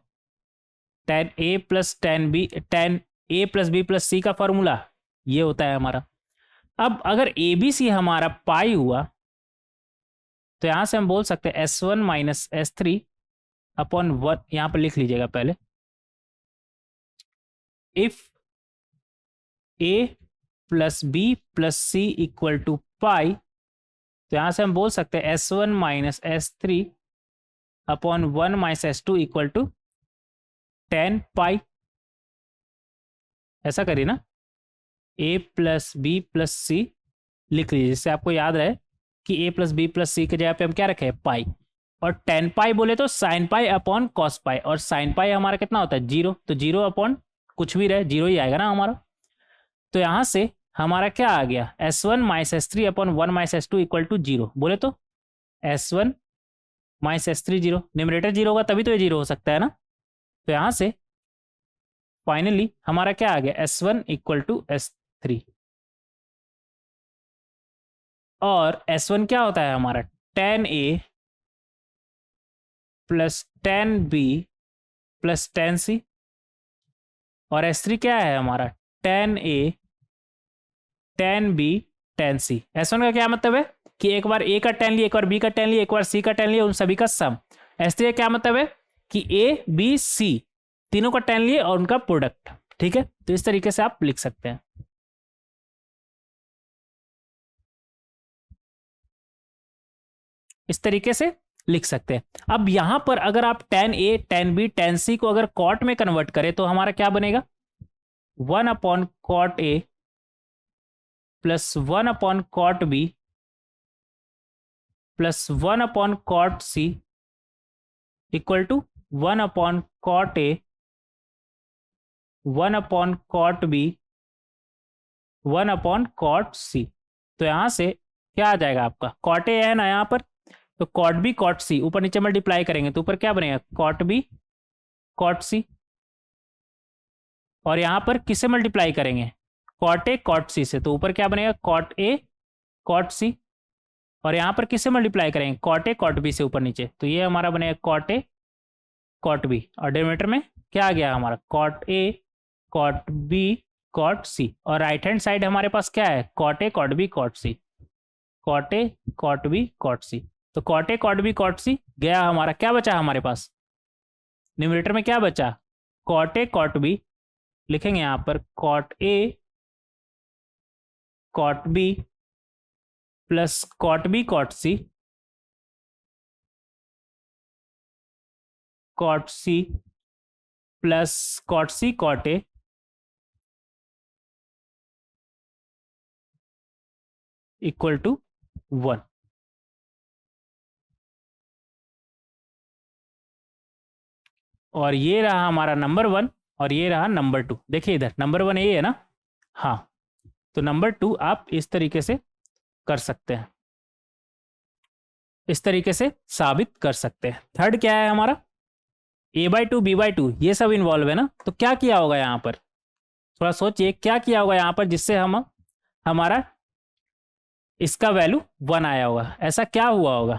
10a plus 10a plus B plus C का फॉर्मूला ये होता है हमारा। अब अगर ए बी सी हमारा पाई हुआ तो यहां से हम बोल सकते हैं S1 माइनस S3 अपॉन 1, यहां पर लिख लीजिएगा पहले, if a plus B plus C equal to pi, तो यहां से हम बोल सकते हैं S1 minus S3 upon 1 minus S2 equal to 10 pi. ऐसा करिए ना, a plus B plus C लिख लीजिए जिससे आपको याद रहे कि a plus B plus C के जगह पे हम क्या रखे हैं, पाई। और 10 पाई बोले तो sine pi upon cos pi, और साइन पाई हमारा कितना होता है 0, तो 0 अपॉन कुछ भी रहे 0 ही आएगा ना हमारा। तो यहां से हमारा क्या आ गया, S1 minus S3 upon 1 minus S2 equal to 0, बोले तो S1 माइनस S3 0, न्यूमरेटर 0 होगा तभी तो ये 0 हो सकता है ना। तो यहां से फाइनली हमारा क्या आ गया, S1 इक्वल टू S3, और S1 क्या होता है हमारा 10a plus 10b plus 10c, और S3 क्या है हमारा 10a 10b 10c। S1 का क्या मतलब है कि एक बार a का 10 लिया, एक बार b का 10 लिया, एक बार c का 10 लिया, उन सभी का सम। S3 का क्या मतलब है कि a b c तीनों का 10 लिए और उनका प्रोडक्ट, ठीक है। तो इस तरीके से आप लिख सकते हैं। इस तरीके से लिख सकते हैं। अब यहां पर अगर आप 10a 10b 10c को अगर कॉट में कन्वर्ट करें तो हमारा क्या बनेगा, 1 upon cot a plus 1 upon cot b plus 1 upon cot c equal to 1 upon cot a 1 upon cot b 1 upon cot c। तो यहां से क्या आ जाएगा आपका, कॉट a है ना यहां पर, तो कॉट बी कॉट सी ऊपर नीचे मल्टीप्लाई करेंगे तो ऊपर क्या बनेगा, कॉट बी कॉट सी, और यहां पर किससे मल्टीप्लाई करेंगे, कॉट ए कॉट सी से, तो ऊपर क्या बनेगा कॉट ए कॉट सी, और यहां पर किससे मल्टीप्लाई करेंगे, कॉट ए कॉट बी से ऊपर नीचे, तो ये हमारा बनेगा कॉट ए कॉट बी, और डिनोमिनेटर में क्या आ गया हमारा cot A cot B cot C, और राइट हैंड साइड हमारे पास क्या है, cot A cot B cot C, cot A cot B cot C. तो cot A cot B cot C गया हमारा, क्या बचा हमारे पास न्यूमरेटर में, क्या बचा कॉट ए कॉट बी, लिखेंगे यहां पर cot A cot B plus cot B cot C, cot C plus cot C cot A equal to 1। और ये रहा हमारा नंबर 1 और ये रहा नंबर 2। देखिए इधर नंबर 1 ये है ना, हाँ, तो नंबर 2 आप इस तरीके से कर सकते हैं, इस तरीके से साबित कर सकते हैं। थर्ड क्या है हमारा, a/2 b/2 ये सब इन्वॉल्व है ना, तो क्या किया होगा यहाँ पर, थोड़ा सोचिए क्या किया होगा यहाँ पर जिससे हम हमारा इसका वैल्यू 1 आया होगा, ऐसा क्या हुआ होगा?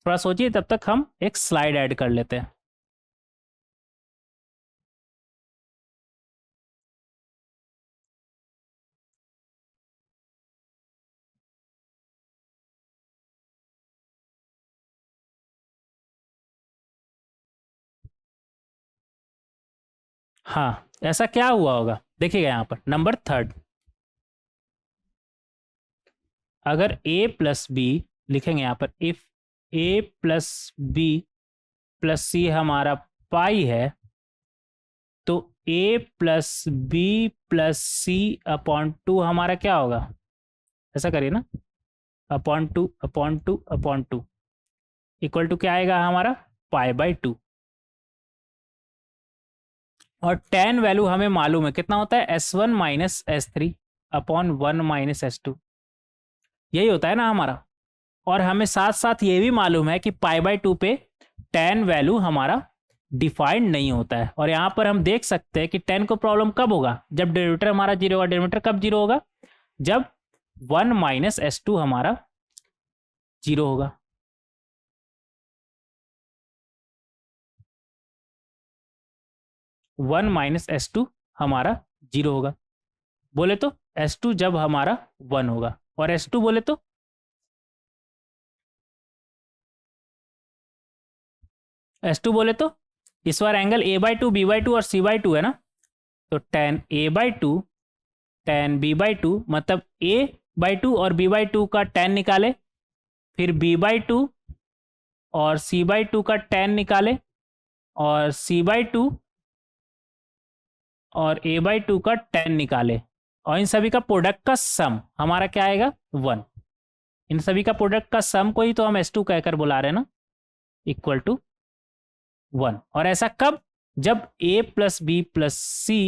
थोड़ा सोचिए, तब तक हम एक स्लाइड ऐड कर लेते हैं। हाँ, ऐसा क्या हुआ होगा देखिएगा यहाँ पर नंबर थर्ड, अगर a प्लस बी लिखेंगे यहाँ पर, if a plus B plus सी हमारा पाई है, तो a plus B plus C upon 2 हमारा क्या होगा? ऐसा करिए ना, upon 2 upon 2 upon 2 equal to क्या आएगा हमारा? Pi by 2। और tan वैल्यू हमें मालूम है कितना होता है? S1 minus S3 upon 1 minus S2, यही होता है ना हमारा। और हमें साथ साथ ये भी मालूम है कि पाई बाई 2 पे tan वैल्यू हमारा डिफाइंड नहीं होता है। और यहाँ पर हम देख सकते हैं कि tan को प्रॉब्लम कब होगा? जब डेरिवेटर हमारा जीरो होगा। डेरिवेटर कब जीरो होगा? जब 1 माइनस S2 हमारा जीरो होगा। वन माइनस S2 हमारा जीरो होगा, बोले तो S2 जब हमारा 1 होगा। और S2 बोले तो S2 बोले तो इस बार angle a by 2 b by 2 और c बाई 2 है ना, तो tan a by 2 tan b by 2, मतलब a बाई 2 और b बाई 2 का tan निकाले, फिर b बाई 2 और c बाई 2 का tan निकाले, और c बाई 2 और a बाई 2 का tan निकाले, और इन सभी का प्रोडक्ट का सम हमारा क्या आएगा? 1। इन सभी का प्रोडक्ट का सम को ही तो हम S2 कहकर बुला रहे हैं ना, इक्वल टू 1। और ऐसा कब? जब a plus B plus C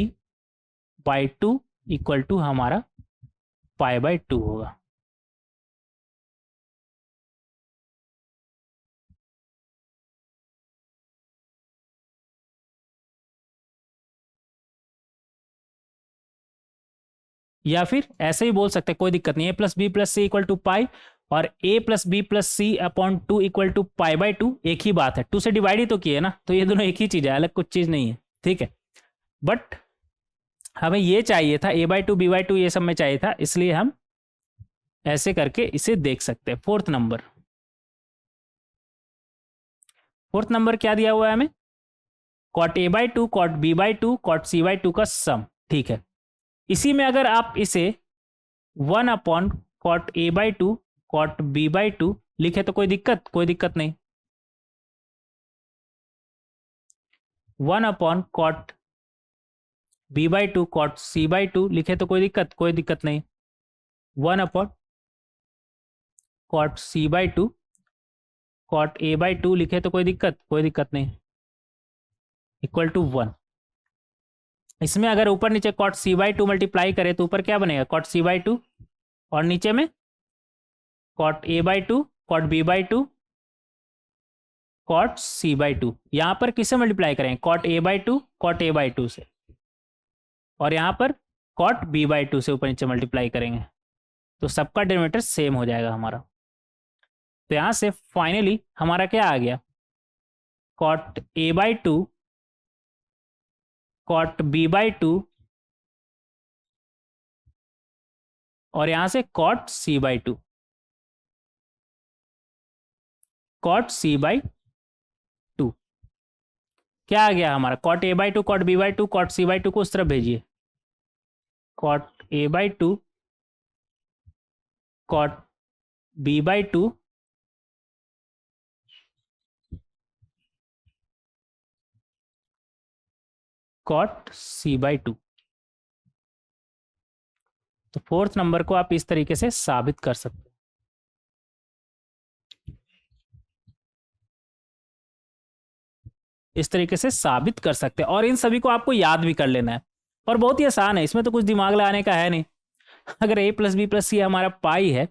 by 2 equal to हमारा पाई बाई 2 होगा। या फिर ऐसे ही बोल सकते हैं, कोई दिक्कत नहीं, a plus B plus C equal to pi और a plus B plus C upon 2 equal to pi by 2, एक ही बात है, 2 से डिवाइड ही तो किए ना, तो ये दोनों एक ही चीज है, अलग कुछ चीज नहीं है, ठीक है। बट हमें ये चाहिए था a बाई 2 b बाई 2, ये सब में चाहिए था, इसलिए हम ऐसे करके इसे देख सकते हैं। फोर्थ नंबर क्या दिया हुआ है हमें? Cot a by 2 cot b by 2 cot c by 2 का सम, ठीक है। इसी में अगर आप इसे 1 upon cot a by 2 cot b by 2 लिखे तो कोई दिक्कत नहीं। 1 upon cot b by 2 cot c by 2 लिखे तो कोई दिक्कत नहीं। 1 upon cot c by 2 cot a by 2 लिखे तो कोई दिक्कत नहीं, इक्वल टू 1। इसमें अगर ऊपर नीचे कॉट c बाई 2 मल्टीप्लाई करे तो ऊपर क्या बनेगा? कॉट c बाई 2, और नीचे में cot a by 2 cot b by 2 cot c by 2। यहाँ पर किससे मल्टीप्लाई करेंगे? Cot a by 2 cot a by 2 से, और यहाँ पर कॉट b बाई 2 से ऊपर नीचे मल्टीप्लाई करेंगे, तो सबका डिनोमिनेटर सेम हो जाएगा हमारा। तो यहाँ से फाइनली हमारा क्या आ गया? Cot a by 2 cot b by 2 और यहाँ से cot c by 2, cot c by 2 क्या आ गया हमारा? Cot a by 2 cot b by 2 cot c by 2 को उस तरफ भेजिए, cot a by 2 cot b by 2 cot c by 2। तो फोर्थ नंबर को आप इस तरीके से साबित कर सकते हैं। इस तरीके से साबित कर सकते हैं, और इन सभी को आपको याद भी कर लेना है, और बहुत ही आसान है, इसमें तो कुछ दिमाग लगाने का है नहीं। अगर a प्लस बी प्लस सी हमारा पाई है,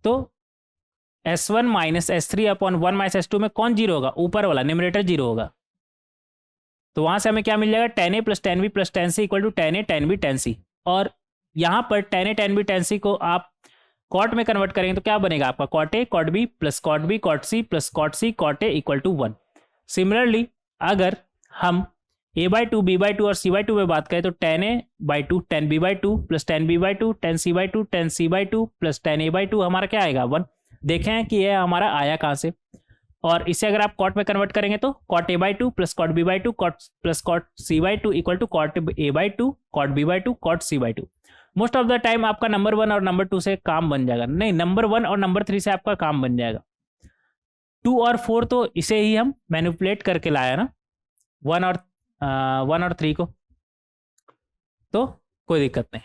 तो S1 minus S3 upon 1 minus S2 में कौन जीरो होगा? ऊपर वाला न्यूमरेटर जीरो होगा। तो वहां से हमें क्या मिल जाएगा, tan A plus tan B plus tan C equal to tan A tan B tan C. और यहाँ पर टेन ए टेन बी टेन सी को आप कॉट में कन्वर्ट करेंगे तो क्या बनेगा आपका, cot A cot B plus cot B cot C plus cot C cot A equal to 1। Similarly अगर हम A by two B by two और सी बाई टू में बात करें तो tan A by two tan B by two plus tan B by two tan C by two tan C by two plus tan A by two हमारा क्या आएगा 1। देखें कि यह हमारा आया कहाँ से। और इसे अगर आप कॉट में कन्वर्ट करेंगे तो cot A by two plus cot B by two cot plus cot C by two equal to cot A by two cot B by two cot C by two. Most of the time आपका number 1 और number 2 से काम बन जाएगा, नहीं number 1 और number 3 से आपका काम बन जाएगा। 2 और 4 तो इसे ही हम मैनिपुलेट करके लाया ना, 1 और 3 को, तो कोई दिक्कत नहीं,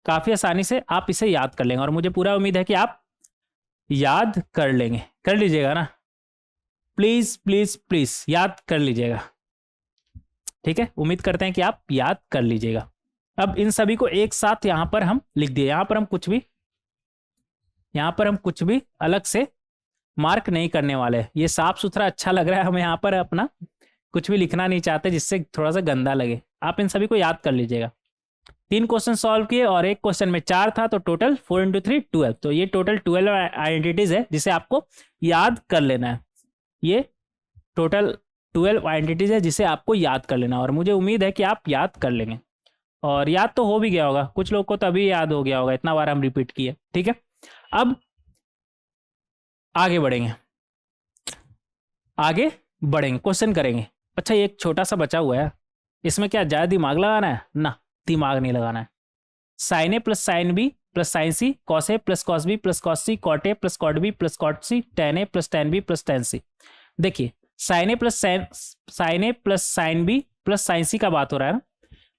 काफ़ी आसानी से आप इसे याद कर लेंगे और मुझे पूरा उम्मीद है कि आप याद कर लेंगे। कर लीजिएगा ना, प्लीज़ प्लीज़ प्लीज़ याद कर लीजिएगा, ठीक है। उम्मीद करते हैं कि आप याद कर लीजिएगा। अब इन सभी को एक साथ यहाँ पर हम लिख दिए। यहाँ पर हम कुछ भी अलग से मार्क नहीं करने वाले। ये साफ सुथरा अच्छा लग रहा है हमें, यहाँ पर अपना कुछ भी लिखना नहीं चाहते जिससे थोड़ा सा गंदा लगे। आप इन सभी को याद कर लीजिएगा। 3 क्वेश्चन सॉल्व किए और एक क्वेश्चन में 4 था, तो टोटल 4 इंटू 3 12। तो ये टोटल 12 आइडेंटिटीज है जिसे आपको याद कर लेना है। ये टोटल 12 आइडेंटिटीज है जिसे आपको याद कर लेना है और मुझे उम्मीद है कि आप याद कर लेंगे। और याद तो हो भी गया होगा, कुछ लोग को तो अभी याद हो गया होगा, इतना बार हम रिपीट किए, ठीक है। अब आगे बढ़ेंगे, क्वेश्चन करेंगे। अच्छा, ये एक छोटा सा बचा हुआ है, इसमें क्या ज़्यादा दिमाग लगाना है ना? दिमाग नहीं लगाना है। Sine A plus sine B plus sine C, cos A plus cos B plus cos C, cot A plus cot B plus cot C, tan A plus tan B plus tan C. देखिए sine A plus sine B plus sine C का बात हो रहा है ना।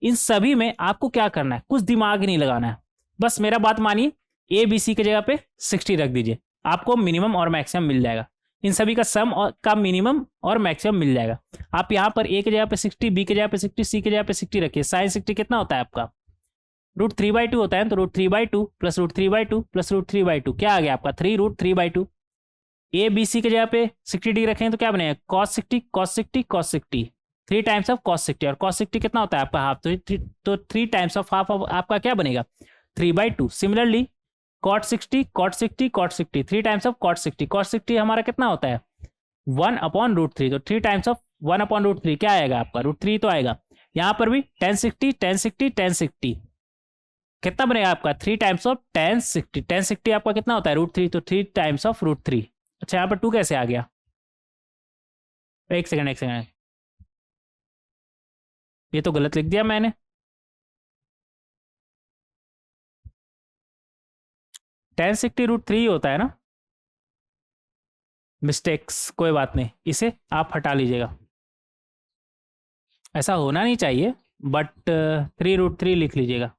इन सभी में आपको क्या करना है, कुछ दिमाग नहीं लगाना है, बस मेरा बात मानिए, ए बी सी की जगह पे 60 रख दीजिए, आपको मिनिमम और मैक्सिमम मिल जाएगा। इन सभी का सम और का मिनिमम और मैक्सिमम मिल जाएगा। आप यहाँ पर ए की जगह पे 60, बी की जगह पे 60, सी की जगह पे 60 रखिए। साइन 60 कितना होता है आपका, √3/2 होता है, तो √3/2 प्लस √3/2 प्लस √3/2 क्या आ गया आपका 3√3/2। ए बी सी की जगह पे 60 रखें तो क्या बनेगा, cos 60 cos 60 cos 60, 3 times of cos 60। और cos 60 कितना होता है आपका हाफ, तो 3 टाइम्स ऑफ हाफ आपका क्या बनेगा 3/2। Similarly cot 60 cot 60 cot 60, 3 times of cot 60। cot 60 हमारा कितना होता है 1/√3, तो 3 टाइम्स ऑफ 1/√3 क्या आएगा आपका √3 तो आएगा। यहाँ पर भी 1060 1060 1060 कितना बनेगा आपका 3 टाइम्स ऑफ 1060। 1060 आपका कितना होता है √3, तो 3 टाइम्स ऑफ √3। अच्छा, यहाँ पर 2 कैसे आ गया, एक सेकंड, ये तो गलत लिख दिया मैंने। 1060 √3 होता है ना, मिस्टेक्स, कोई बात नहीं, इसे आप हटा लीजिएगा, ऐसा होना नहीं चाहिए, बट 3√3 लिख लीजिएगा।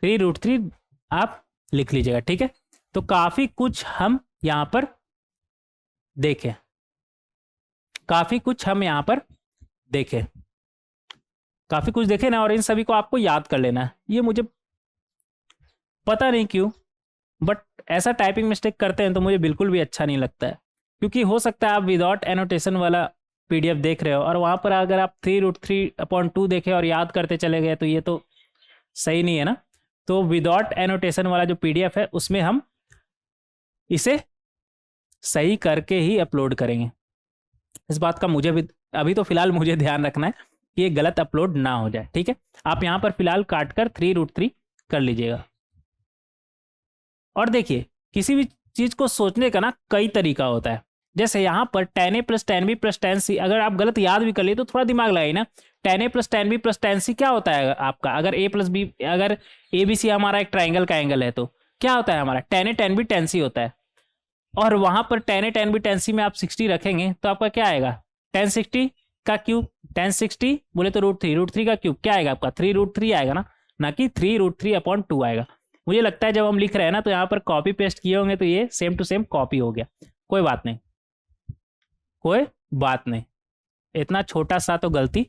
√3 आप लिख लीजिएगा, ठीक है। तो काफ़ी कुछ हम यहाँ पर देखें, काफ़ी कुछ देखें ना, और इन सभी को आपको याद कर लेना है। ये मुझे पता नहीं क्यों, बट ऐसा टाइपिंग मिस्टेक करते हैं तो मुझे बिल्कुल भी अच्छा नहीं लगता है, क्योंकि हो सकता है आप विदाउट एनोटेशन वाला PDF देख रहे हो और वहाँ पर अगर आप 3√3/2 देखें और याद करते चले गए तो ये तो सही नहीं है ना। तो विदाउट एनोटेशन वाला जो PDF है उसमें हम इसे सही करके ही अपलोड करेंगे। इस बात का मुझे भी अभी तो फिलहाल मुझे ध्यान रखना है कि ये गलत अपलोड ना हो जाए, ठीक है। आप यहाँ पर फिलहाल काट कर 3√3 कर लीजिएगा। और देखिए किसी भी चीज़ को सोचने का ना कई तरीका होता है। जैसे यहाँ पर tan a plus tan b plus tan c, अगर आप गलत याद भी कर लिए तो थोड़ा दिमाग लगाइए ना। tan a plus tan b plus tan c क्या होता है आपका, अगर a प्लस b, अगर ABC हमारा एक ट्राइंगल का एंगल है तो क्या होता है हमारा tan a tan b tan c होता है। और वहाँ पर tan a tan b tan c में आप 60 रखेंगे तो आपका क्या आएगा tan 60 का क्यूब, tan 60 बोले तो √3 का क्यूब क्या आएगा आपका 3√3 आएगा ना कि 3√3/2 आएगा। मुझे लगता है जब हम लिख रहे हैं ना तो यहाँ पर कॉपी पेस्ट किए होंगे तो ये सेम टू सेम कॉपी हो गया। कोई बात नहीं, इतना छोटा सा तो गलती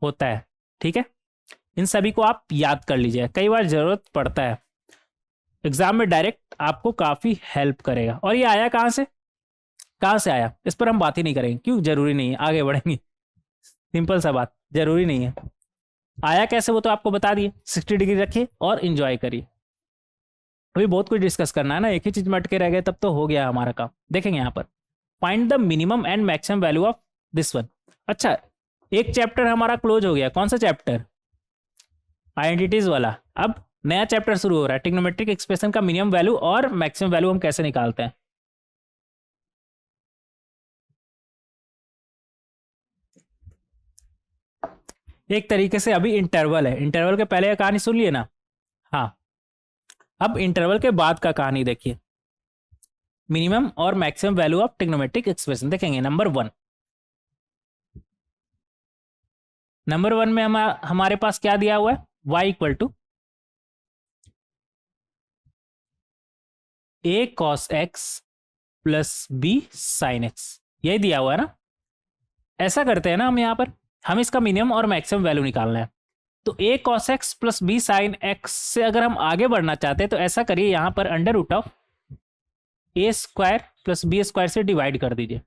होता है। ठीक है, इन सभी को आप याद कर लीजिए, कई बार जरूरत पड़ता है एग्जाम में, डायरेक्ट आपको काफी हेल्प करेगा। और ये आया कहाँ से आया इस पर हम बात ही नहीं करेंगे, क्यों, जरूरी नहीं है, आगे बढ़ेंगे। सिंपल सा बात, जरूरी नहीं है। आया कैसे वो तो आपको बता दिए, 60 डिग्री रखिए और इंजॉय करिए। अभी बहुत कुछ डिस्कस करना है ना, एक ही चीज में अटके रह गए तब तो हो गया हमारा काम। देखेंगे यहाँ पर, find the minimum and maximum value of this one. अच्छा, एक चैप्टर हमारा क्लोज हो गया, कौन सा चैप्टर, आइडेंटिटीज वाला। अब नया चैप्टर शुरू हो रहा है, ट्रिग्नोमेट्रिक एक्सप्रेशन का मिनिमम वैल्यू और मैक्सिमम वैल्यू हम कैसे निकालते हैं। एक तरीके से अभी इंटरवल है, इंटरवल के पहले का कहानी सुन लिए ना। हाँ, अब इंटरवल के बाद का कहानी देखिए, मिनिमम और maximum value of trigonometric expression देखेंगे। नंबर वन में हमारे पास क्या दिया हुआ है, y equal to a cos x plus b sin x, यही दिया हुआ है ना। ऐसा करते हैं ना हम यहाँ पर, हम इसका मिनिमम और मैक्सिमम वैल्यू निकालना है। तो a cos x plus b sin x से अगर हम आगे बढ़ना चाहते हैं तो ऐसा करिए, यहाँ पर under root of a square plus b square से डिवाइड कर दीजिए।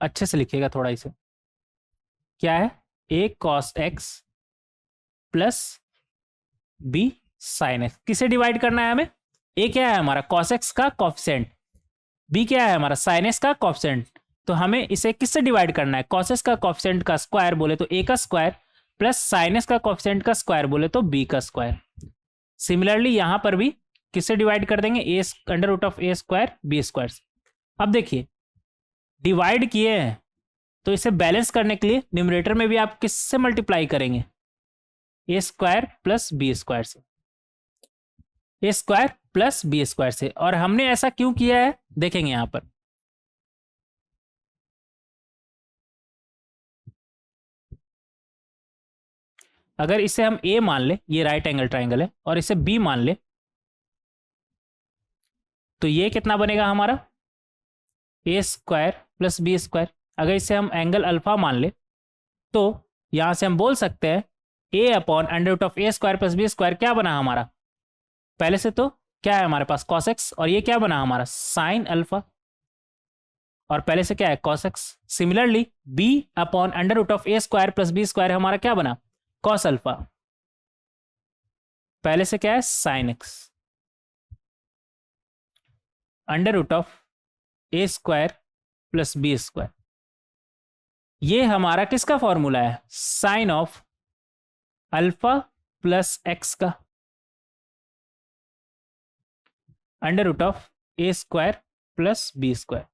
अच्छे से लिखिएगा थोड़ा इसे, क्या है, a cos x plus b sin x, किसे डिवाइड करना है हमें, a क्या है हमारा cos x का कॉफिशेंट, b क्या है हमारा sin x का कॉफिशेंट। तो हमें इसे किससे डिवाइड करना है, cos x का कॉफिशेंट का स्क्वायर बोले तो a का स्क्वायर, प्लस sin x का कॉफिशेंट का स्क्वायर बोले तो b का स्क्वायर। सिमिलरली यहां पर भी किससे डिवाइड कर देंगे, A under root of A square B square से। अब देखिए, डिवाइड किए हैं तो इसे बैलेंस करने के लिए न्यूमरेटर में भी आप किससे मल्टीप्लाई करेंगे, ए स्क्वायर प्लस बी स्क्वायर से, ए स्क्वायर प्लस बी स्क्वायर से। और हमने ऐसा क्यों किया है देखेंगे यहां पर, अगर इसे हम ए मान ले, ये राइट एंगल ट्राइंगल है, और इसे बी मान ले, तो ये कितना बनेगा हमारा, a square plus B square. अगर इसे हम एंगल अल्फा मान ले तो यहां से हम बोल सकते हैं A upon under root of A square plus B square क्या बना हमारा, पहले से तो क्या है हमारे पास कॉस एक्स, और ये क्या बना हमारा साइन अल्फा, और पहले से क्या है cos X. Similarly B upon under root of A square plus B square हमारा क्या बना, कॉस अल्फा, पहले से क्या है sine X, under root of A square plus B square. ये हमारा किसका फॉर्मूला है, sine of alpha plus X का, under root of A square plus B square.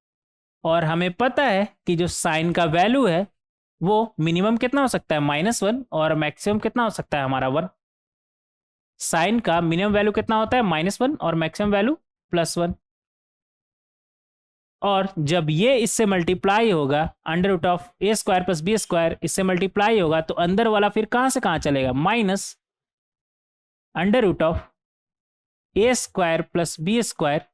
और हमें पता है कि जो साइन का वैल्यू है वो मिनिमम कितना हो सकता है, -1, और मैक्सिमम कितना हो सकता है हमारा 1। साइन का मिनिमम वैल्यू कितना होता है, -1, और मैक्सिमम वैल्यू +1। और जब ये इससे मल्टीप्लाई होगा, under root of A square plus B square इससे मल्टीप्लाई होगा, तो अंदर वाला फिर कहां से कहां चलेगा, minus under root of A square plus B square.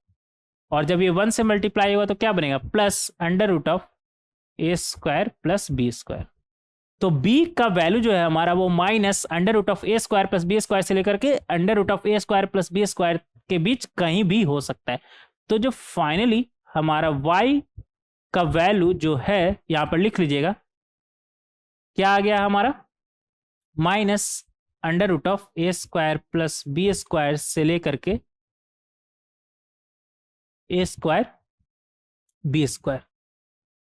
और जब ये 1 से मल्टीप्लाई होगा तो क्या बनेगा, plus under root of A square plus B square. तो b का वैल्यू जो है हमारा वो minus under root of A square plus B square से लेकर के under root of A square plus B square के बीच कहीं भी हो सकता है। तो जो फाइनली हमारा y का वैल्यू जो है यहां पर लिख लीजिएगा, क्या आ गया हमारा, minus under root of A square plus B square से लेकर के ए स्क्वायर बी स्क्वायर।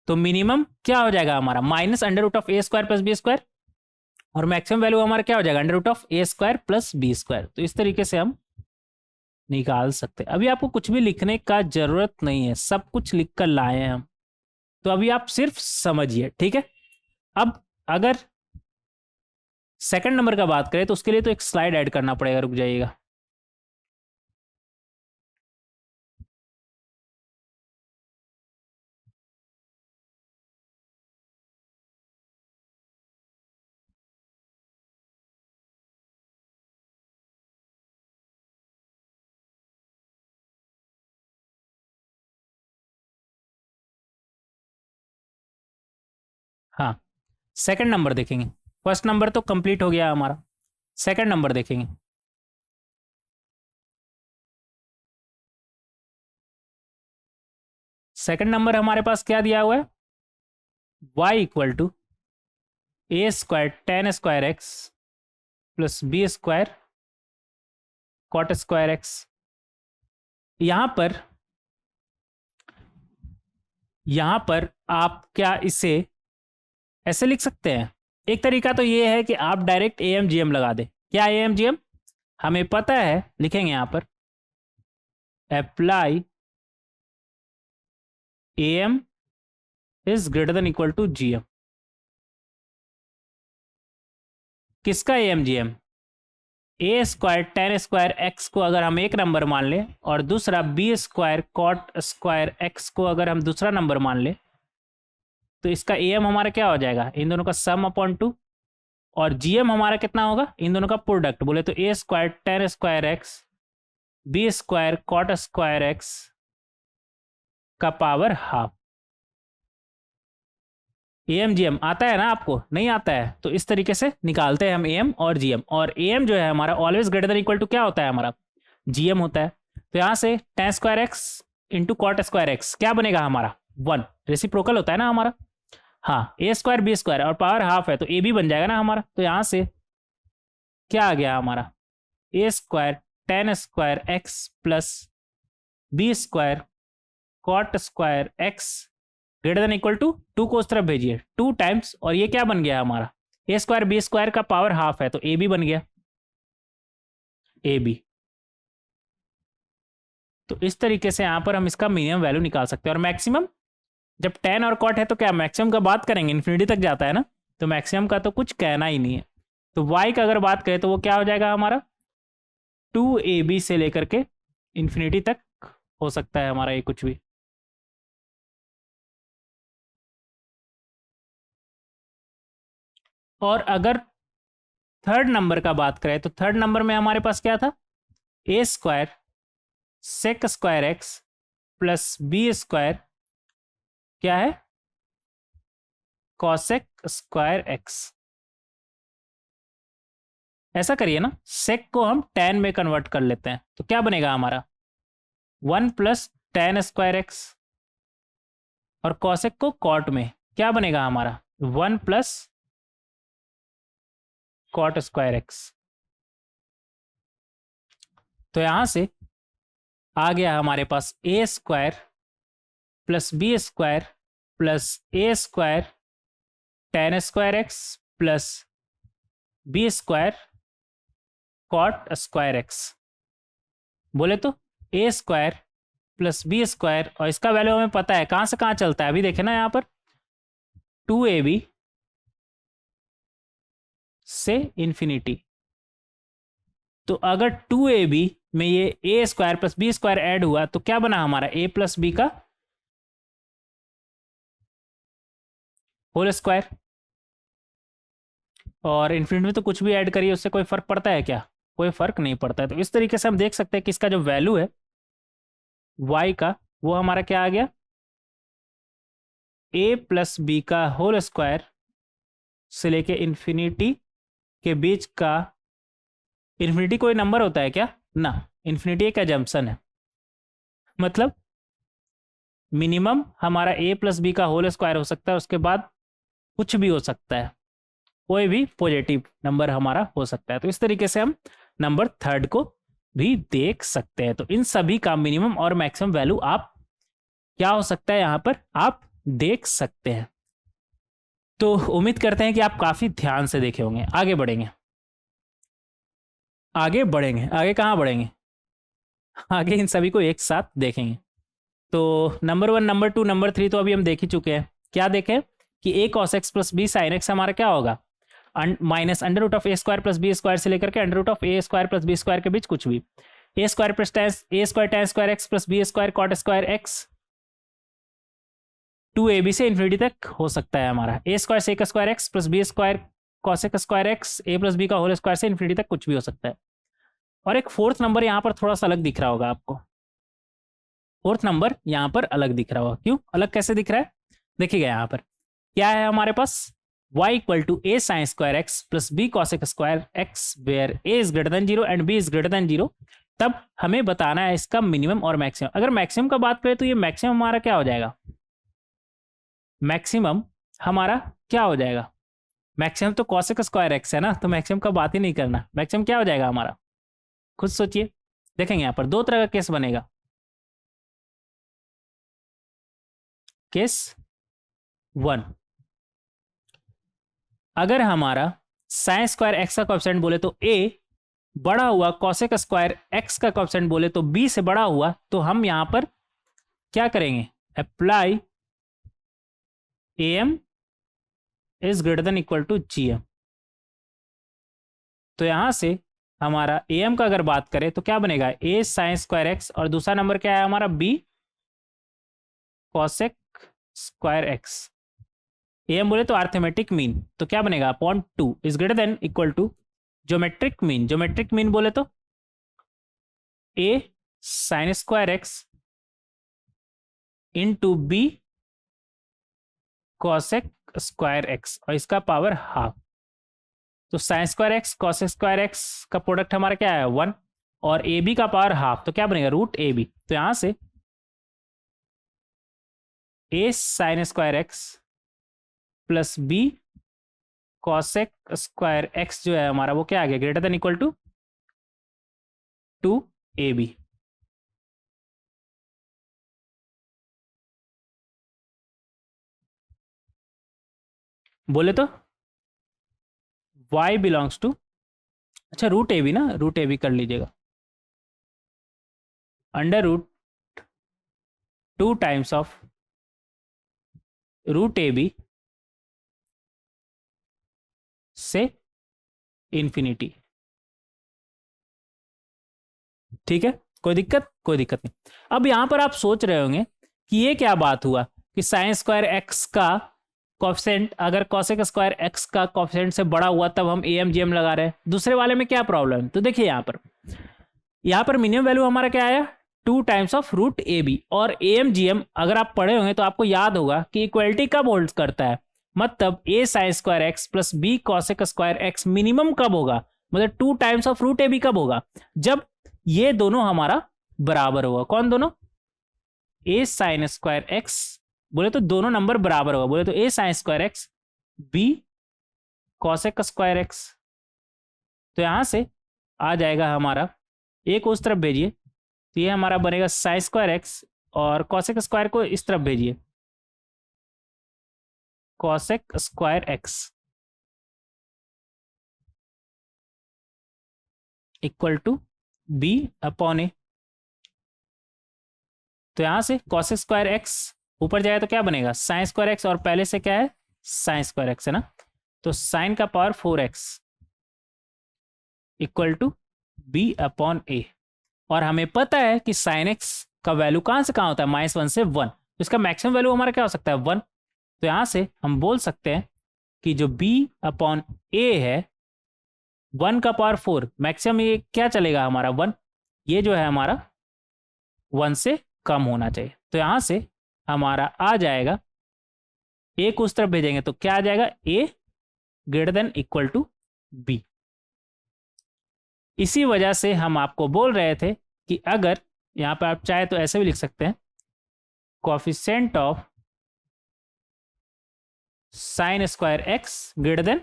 तो मिनिमम क्या हो जाएगा हमारा, minus under root of A square plus B square, और मैक्सिमम वैल्यू हमारा क्या हो जाएगा, under root of A square plus B square. तो इस तरीके से हम निकाल सकते हैं। अभी आपको कुछ भी लिखने का जरूरत नहीं है, सब कुछ लिख कर लाए हैं हम, तो अभी आप सिर्फ समझिए, ठीक है। अब अगर सेकंड नंबर का बात करें तो उसके लिए तो एक स्लाइड ऐड करना पड़ेगा, रुक जाइएगा। हाँ, सेकंड नंबर देखेंगे। फर्स्ट नंबर तो कंप्लीट हो गया हमारा, सेकंड नंबर देखेंगे। सेकंड नंबर हमारे पास क्या दिया हुआ है, y equal to A square tan square x plus B square cot square X. यहां पर आप क्या इसे ऐसे लिख सकते हैं। एक तरीका तो ये है कि आप direct A M G M लगा दें। क्या ए एम जी एम हमें पता है, लिखेंगे यहां पर apply A M is greater than equal to G M. किसका A M G M, A square tan square X को अगर हम एक नंबर मान लें और दूसरा B square cot square X को अगर हम दूसरा नंबर मान लें, तो इसका ए एम हमारा क्या हो जाएगा, इन दोनों का सम अपॉन टू, और जी एम हमारा कितना होगा, इन दोनों का प्रोडक्ट। बोले तो ए square tan square X B square cot square X का power half. A M G M आता है ना आपको, नहीं आता है तो इस तरीके से निकालते हैं हम ए एम और जी एम। और ए एम जो है हमारा always greater than equal to क्या होता है हमारा, जी एम होता है। तो यहाँ से tan square X into cot square X क्या बनेगा हमारा, वन, रेसिप्रोकल होता है ना हमारा। हाँ, ए स्क्वायर बी स्क्वायर और पावर हाफ है तो ए भी बन जाएगा ना हमारा। तो यहाँ से क्या आ गया हमारा, a square tan square x plus B square cot square x greater than equal to, two को उस तरफ भेजिए, टू टाइम्स, और ये क्या बन गया हमारा, ए स्क्वायर बी स्क्वायर का पावर हाफ है तो ए बी बन गया, ए बी। तो इस तरीके से यहां पर हम इसका मिनिमम वैल्यू निकाल सकते हैं। और मैक्सिमम, जब टेन और कॉट है तो क्या मैक्सिमम का बात करेंगे, इन्फिनिटी तक जाता है ना, तो मैक्सिमम का तो कुछ कहना ही नहीं है। तो वाई का अगर बात करें तो वो क्या हो जाएगा हमारा, टू ए बी से लेकर के इन्फिनिटी तक हो सकता है हमारा ये कुछ भी। और अगर थर्ड नंबर का बात करें तो थर्ड नंबर में हमारे पास क्या था, a square sec square x plus B square क्या है, कॉसेक स्क्वायर एक्स। ऐसा करिए ना, सेक को हम टेन में कन्वर्ट कर लेते हैं तो क्या बनेगा हमारा, one plus tan square x, और कॉसेक को कॉट में क्या बनेगा हमारा, one plus cot square x. तो यहां से आ गया हमारे पास a square plus B square plus a square tan square x plus B square cot square x. बोले तो ए स्क्वायर प्लस बी स्क्वायर, और इसका वैल्यू हमें पता है कहां से कहां चलता है, अभी देखे ना यहां पर, टू ए बी से इंफिनिटी। तो अगर टू ए बी में ये a square plus B square add हुआ तो क्या बना हमारा, ए प्लस बी का होल स्क्वायर। और इन्फिनिटी में तो कुछ भी ऐड करिए उससे कोई फर्क पड़ता है क्या, कोई फर्क नहीं पड़ता है। तो इस तरीके से हम देख सकते हैं कि इसका जो वैल्यू है y का, वो हमारा क्या आ गया, a प्लस बी का होल स्क्वायर से लेके इन्फिनिटी के बीच का, इन्फिनिटी कोई नंबर होता है क्या ना, इन्फिनिटी एक एजम्पशन है, मतलब मिनिमम हमारा a प्लस बी का होल स्क्वायर हो सकता है, उसके बाद कुछ भी हो सकता है, कोई भी पॉजिटिव नंबर हमारा हो सकता है। तो इस तरीके से हम नंबर थर्ड को भी देख सकते हैं। तो इन सभी का मिनिमम और मैक्सिमम वैल्यू आप क्या हो सकता है यहां पर आप देख सकते हैं। तो उम्मीद करते हैं कि आप काफी ध्यान से देखे होंगे। आगे बढ़ेंगे, आगे कहाँ बढ़ेंगे, आगे इन सभी को एक साथ देखेंगे। तो number one, number two, number three तो अभी हम देख ही चुके हैं। क्या देखें कि a cos x plus b sine x हमारा क्या होगा, minus under root of A square plus B square से लेकर के under root of A square plus B square के बीच कुछ भी, a square plus a square tan square x plus B square cot square x, two a B से infinity तक हो सकता है हमारा, a square sec square x plus B square cosec square x A plus b का whole square से infinity तक कुछ भी हो सकता है। और एक फोर्थ नंबर यहाँ पर थोड़ा सा अलग दिख रहा होगा आपको, फोर्थ नंबर यहाँ पर अलग दिख रहा होगा। क्यों अलग, कैसे दिख रहा है, देखिएगा यहाँ पर क्या है हमारे पास, y equal to a sin square x plus b cosec square x where a is greater than 0 and b is greater than 0, तब हमें बताना है इसका मिनिमम और मैक्सिमम। अगर मैक्सिमम का बात करें तो ये मैक्सिमम हमारा क्या हो जाएगा, मैक्सिमम हमारा क्या हो जाएगा, मैक्सिमम तो cosec स्क्वायर x है ना, तो मैक्सिमम का बात ही नहीं करना। मैक्सिमम क्या हो जाएगा हमारा, खुद सोचिए। देखेंगे यहाँ पर दो तरह का केस बनेगा। केस 1, अगर हमारा साइन स्क्वायर एक्स का कोएफिशिएंट बोले तो a बड़ा हुआ, cosec स्क्वायर x का कोएफिशिएंट बोले तो b से बड़ा हुआ, तो हम यहां पर क्या करेंगे, apply am is greater than equal to gm। तो यहां से हमारा am का अगर बात करें तो क्या बनेगा, a साइन स्क्वायर x और दूसरा नंबर क्या है हमारा b cosec square x। am बोले तो अर्थमेटिक मीन, तो क्या बनेगा upon 2 is greater than equal to geometric mean. Geometric mean बोले तो a sine square x into b cosec square x और इसका पावर हाफ। तो sine square X cosec square X का प्रोडक्ट हमारा क्या है 1 और ए बी का पावर हाफ, तो क्या बनेगा रूट ए बी। तो यहां से a sine square x plus b cosec square x जो है हमारा वो क्या आ गया, greater than equal to 2ab। बोले तो y बिलोंग्स टू, अच्छा रूट ए बी ना, रूट ए बी कर लीजिएगा, under root 2 times of root A B से इंफिनिटी। ठीक है, कोई दिक्कत, कोई दिक्कत नहीं। अब यहां पर आप सोच रहे होंगे कि ये क्या बात हुआ कि साइन स्क्वायर एक्स का कोएफिशिएंट अगर cosec स्क्वायर एक्स का कोएफिशिएंट से बड़ा हुआ तब हम am gm लगा रहे हैं, दूसरे वाले में क्या प्रॉब्लम है। तो देखिए यहाँ पर मिनिमम वैल्यू हमारा क्या आया 2 times of root A B, और am gm अगर आप पढ़े होंगे तो आपको याद होगा कि इक्वलिटी कब होल्ड करता है, मतलब a sine square x plus b cosec square X minimum कब होगा, मतलब 2 times of root A B कब होगा, जब ये दोनों हमारा बराबर होगा। कौन दोनों, a साइन स्क्वायर एक्स बोले तो दोनों नंबर बराबर होगा, बोले तो a sine square x b cosec square x. तो यहां से आ जाएगा हमारा, एक उस तरफ भेजिए तो ये हमारा बनेगा साइन स्क्वायर एक्स और cosec स्क्वायर को इस तरफ भेजिए cosec square x equal to b upon a. तो यहां से cosec स्क्वायर एक्स ऊपर जाएगा तो क्या बनेगा साइन स्क्वायर एक्स, और पहले से क्या है साइन स्क्वायर एक्स है ना, तो साइन का power 4x equal to b upon a. और हमें पता है कि साइन एक्स का वैल्यू कहां से कहां होता है, -1 से 1, तो इसका मैक्सिमम वैल्यू हमारा क्या हो सकता है 1। तो यहां से हम बोल सकते हैं कि जो b अपॉन ए है 1 का पावर 4, मैक्सिमम ये क्या चलेगा हमारा 1, ये जो है हमारा 1 से कम होना चाहिए। तो यहां से हमारा आ जाएगा, ए को उस तरफ भेजेंगे तो क्या आ जाएगा a greater than equal to b। इसी वजह से हम आपको बोल रहे थे कि अगर यहां पर आप चाहे तो ऐसे भी लिख सकते हैं coefficient of sine square x greater then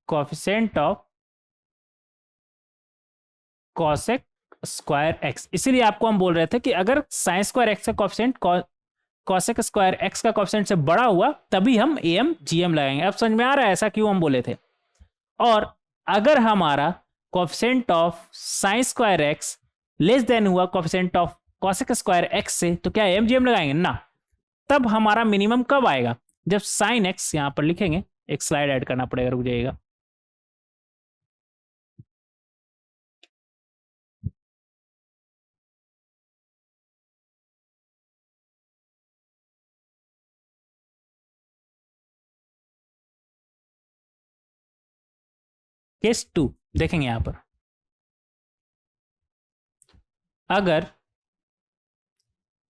coefficient of cosec square x. इसीलिए आपको हम बोल रहे थे कि अगर साइन स्क्वायर एक्स का कोएफिशिएंट cosec स्क्वायर एक्स का कोएफिशिएंट से बड़ा हुआ तभी हम am gm लगाएंगे। अब समझ में आ रहा है ऐसा क्यों हम बोले थे। और अगर हमारा coefficient of sine square x less than हुआ coefficient of cosec square x से, तो क्या am gm लगाएंगे ना, तब हमारा मिनिमम कब आएगा, जब साइन एक्स, यहां पर लिखेंगे, एक स्लाइड ऐड करना पड़ेगा, रुक जाइएगा। केस 2 देखेंगे यहां पर, अगर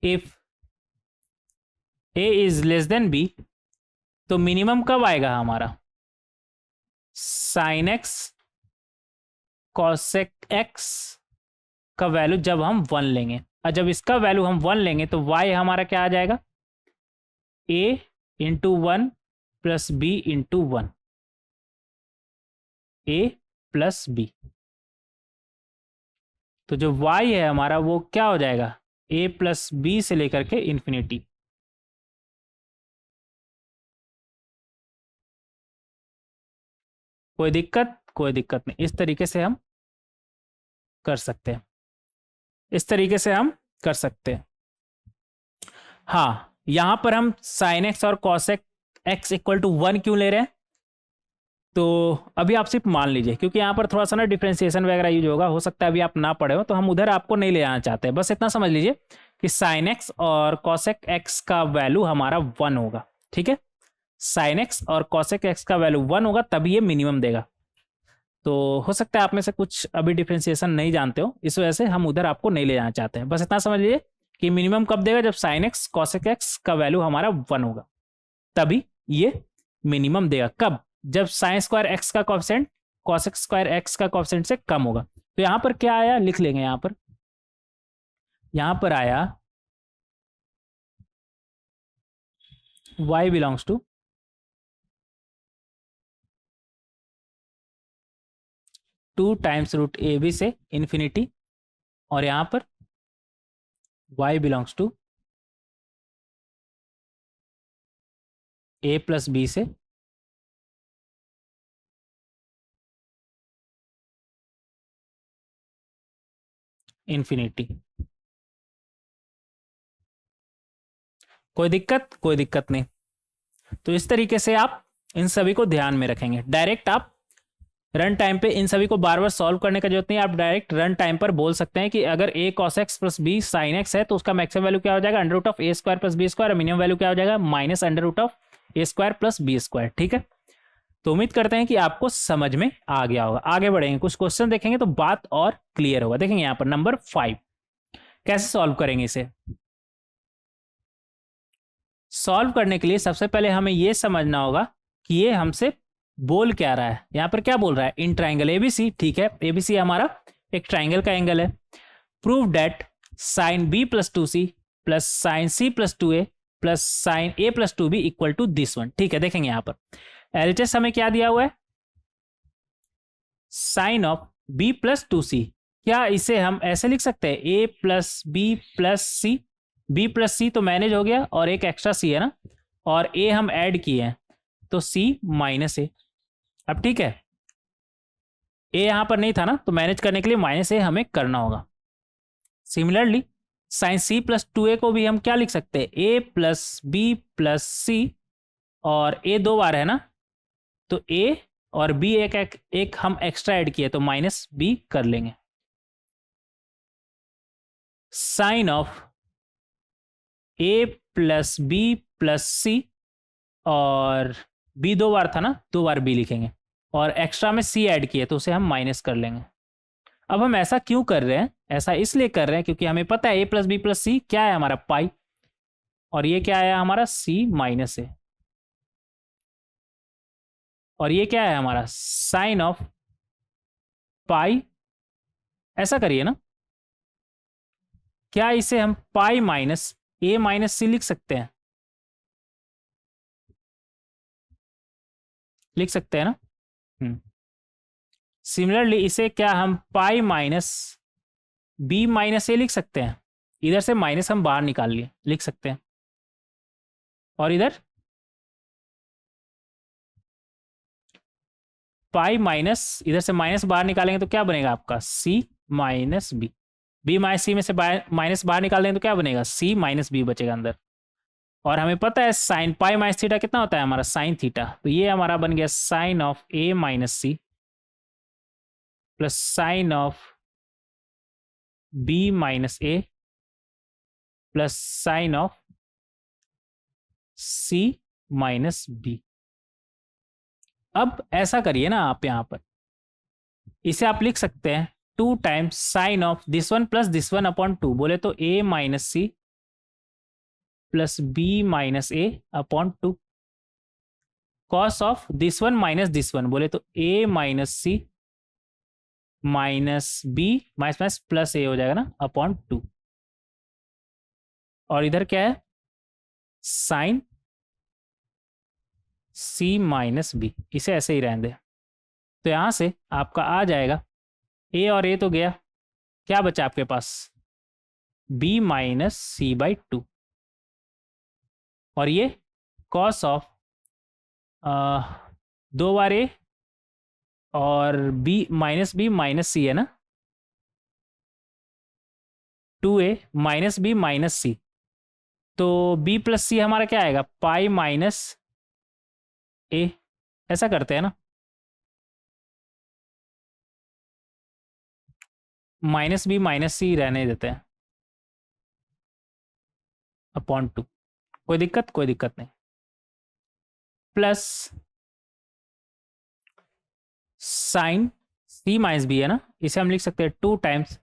if a is less than b तो मिनिमम कब आएगा हमारा? साइन एक्स कॉसेक एक्स का वैल्यू जब हम 1 लेंगे, और जब इसका वैल्यू हम 1 लेंगे तो y हमारा क्या आ जाएगा? a into 1 plus b into 1, a plus b। तो जो y है हमारा वो क्या हो जाएगा? a प्लस b से लेकर के इन्फिनिटी। कोई दिक्कत? कोई दिक्कत नहीं, इस तरीके से हम कर सकते हैं, इस तरीके से हम कर सकते हैं। हाँ, यहां पर हम साइन एक्स और कॉसेक एक्स इक्वल टू 1 क्यों ले रहे हैं? तो अभी आप सिर्फ मान लीजिए, क्योंकि यहाँ पर थोड़ा सा ना डिफ्रेंसिएशन वगैरह यूज होगा, हो सकता है अभी आप ना पढ़े हो, तो हम उधर आपको नहीं ले जाना चाहते। बस इतना समझ लीजिए कि साइन एक्स और कॉसेक एक्स का वैल्यू हमारा 1 होगा, ठीक है? साइन एक्स और कॉसेक एक्स का वैल्यू 1 होगा, तभी ये मिनिमम देगा। तो हो सकता है आप में से कुछ अभी डिफ्रेंसिएशन नहीं जानते हो, इस वजह से हम उधर आपको नहीं ले जाना चाहते हैं। बस इतना समझ लीजिए कि मिनिमम कब देगा? जब साइन एक्स कॉसेक एक्स का वैल्यू हमारा 1 होगा, तभी ये मिनिमम देगा। कब? जब साइन स्क्वायर एक्स का कोएफिशिएंट कॉसेक स्क्वायर एक्स का कोएफिशिएंट से कम होगा। तो यहां पर क्या आया, लिख लेंगे। यहां पर आया y belongs to 2 times root A B से इन्फिनिटी, और यहां पर y belongs to a plus B से इन्फिनिटी। कोई दिक्कत? कोई दिक्कत नहीं। तो इस तरीके से आप इन सभी को ध्यान में रखेंगे। डायरेक्ट आप रन टाइम पे इन सभी को बार बार सॉल्व करने का जरूरत नहीं है। आप डायरेक्ट रन टाइम पर बोल सकते हैं कि अगर a cos x plus b sin x है तो उसका मैक्सिमम वैल्यू क्या हो जाएगा? Under root of a square plus b square, और मिनिमम वैल्यू क्या हो जाएगा? Minus under root of a square plus b square. ठीक है, तो उम्मीद करते हैं कि आपको समझ में आ गया होगा। आगे बढ़ेंगे, कुछ क्वेश्चन देखेंगे तो बात और क्लियर होगा। देखेंगे यहाँ पर नंबर 5, कैसे सॉल्व करेंगे इसे? सॉल्व करने के लिए सबसे पहले हमें यह समझना होगा कि ये हमसे बोल क्या रहा है। यहां पर क्या बोल रहा है? इन ट्राइंगल एबीसी, ठीक है, एबीसी हमारा एक ट्राइंगल का एंगल है। Prove that sine B plus 2c plus sine C plus 2a plus sine A plus 2b equal to this one. ठीक है, देखेंगे यहां पर एलएचएस हमें क्या दिया हुआ है? Sine of b plus 2c। क्या इसे हम ऐसे लिख सकते हैं? a plus B plus c. b plus c तो मैनेज हो गया, और एक एक्स्ट्रा c है ना, और a हम ऐड किए हैं तो c माइनस ए। अब ठीक है, a यहां पर नहीं था ना, तो मैनेज करने के लिए माइनस ए हमें करना होगा। Similarly sign C plus 2a को भी हम क्या लिख सकते हैं? a plus B plus c, और a 2 बार है ना, तो a और b एक हम एक्स्ट्रा ऐड किए तो माइनस b कर लेंगे। Sine of a plus B plus c, और b 2 बार था ना, 2 बार b लिखेंगे, और एक्स्ट्रा में c ऐड किए तो उसे हम माइनस कर लेंगे। अब हम ऐसा क्यों कर रहे हैं? ऐसा इसलिए कर रहे हैं क्योंकि हमें पता है a प्लस बी प्लस सी क्या है हमारा? पाई, और ये क्या है हमारा? c माइनस ए, और ये क्या है हमारा? साइन ऑफ पाई। ऐसा करिए ना, क्या इसे हम पाई माइनस ए माइनस सी लिख सकते हैं? लिख सकते हैं ना। सिमिलरली इसे क्या हम पाई माइनस बी माइनस ए लिख सकते हैं? इधर से माइनस हम बाहर निकाल लिए, लिख सकते हैं, और इधर पाई माइनस, इधर से माइनस बाहर निकालेंगे तो क्या बनेगा आपका? सी माइनस बी। बी माइनस सी में से माइनस बाहर निकाल देंगे तो क्या बनेगा? सी माइनस बी बचेगा अंदर। और हमें पता है साइन पाई माइनस थीटा कितना होता है हमारा? Sine theta. तो ये हमारा बन गया sine of A minus C plus sine of B minus A plus sine of C minus B. अब ऐसा करिए ना आप, यहां पर इसे आप लिख सकते हैं 2 times sine of this one plus this one upon 2। बोले तो a minus C plus b minus a upon 2। Cos of this one minus this one, बोले तो ए minus c minus B minus minus plus a हो जाएगा ना upon 2। और इधर क्या है, साइन सी माइनस बी, इसे ऐसे ही रहने दे। तो यहां से आपका आ जाएगा ए और ए तो गया, क्या बचा आपके पास, बी माइनस सी बाई 2। और ये कॉस ऑफ 2 बार ए और बी माइनस सी है ना, 2a minus B minus C, तो b प्लस सी हमारा क्या आएगा, पाई माइनस ए, ऐसा करते हैं ना, माइनस बी माइनस सी रहने देते हैं अपॉन 2, कोई दिक्कत नहीं, plus sine C minus B है ना, इसे हम लिख सकते हैं 2 times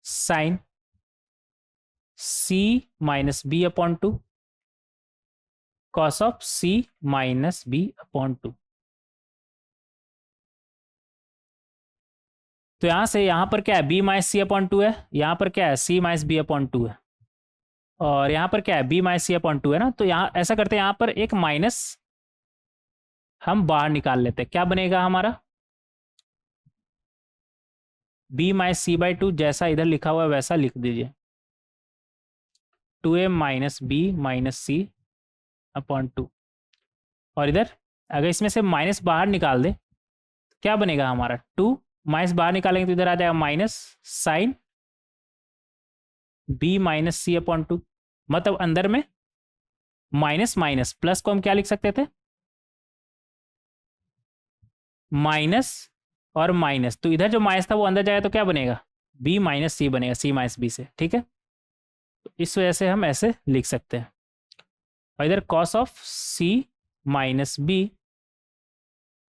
sine C minus B upon 2 cos of C minus B upon 2। तो यहां से यहां पर क्या है, बी माइनस सी अपॉन 2 है, यहां पर क्या है, सी माइनस बी अपॉन 2 है, और यहां पर क्या है, बी माइनस सी अपॉन 2 है ना। तो यहां ऐसा करते हैं, यहां पर एक माइनस हम बाहर निकाल लेते हैं, क्या बनेगा हमारा, बी माइनस सी बाई 2, जैसा इधर लिखा हुआ है वैसा लिख दीजिए, 2a minus B minus C upon 2। और इधर अगर इसमें से माइनस बाहर निकाल दे, क्या बनेगा हमारा, 2 माइनस बाहर निकालेंगे तो इधर आ जाएगा minus sign B minus C upon 2, मतलब अंदर में माइनस माइनस प्लस को हम क्या लिख सकते थे, माइनस और माइनस, तो इधर जो माइनस था वो अंदर जाएगा तो क्या बनेगा, बी माइनस सी बनेगा, सी माइनस बी से, ठीक है। तो इस वजह से हम ऐसे लिख सकते हैं। और इधर cos of C minus B,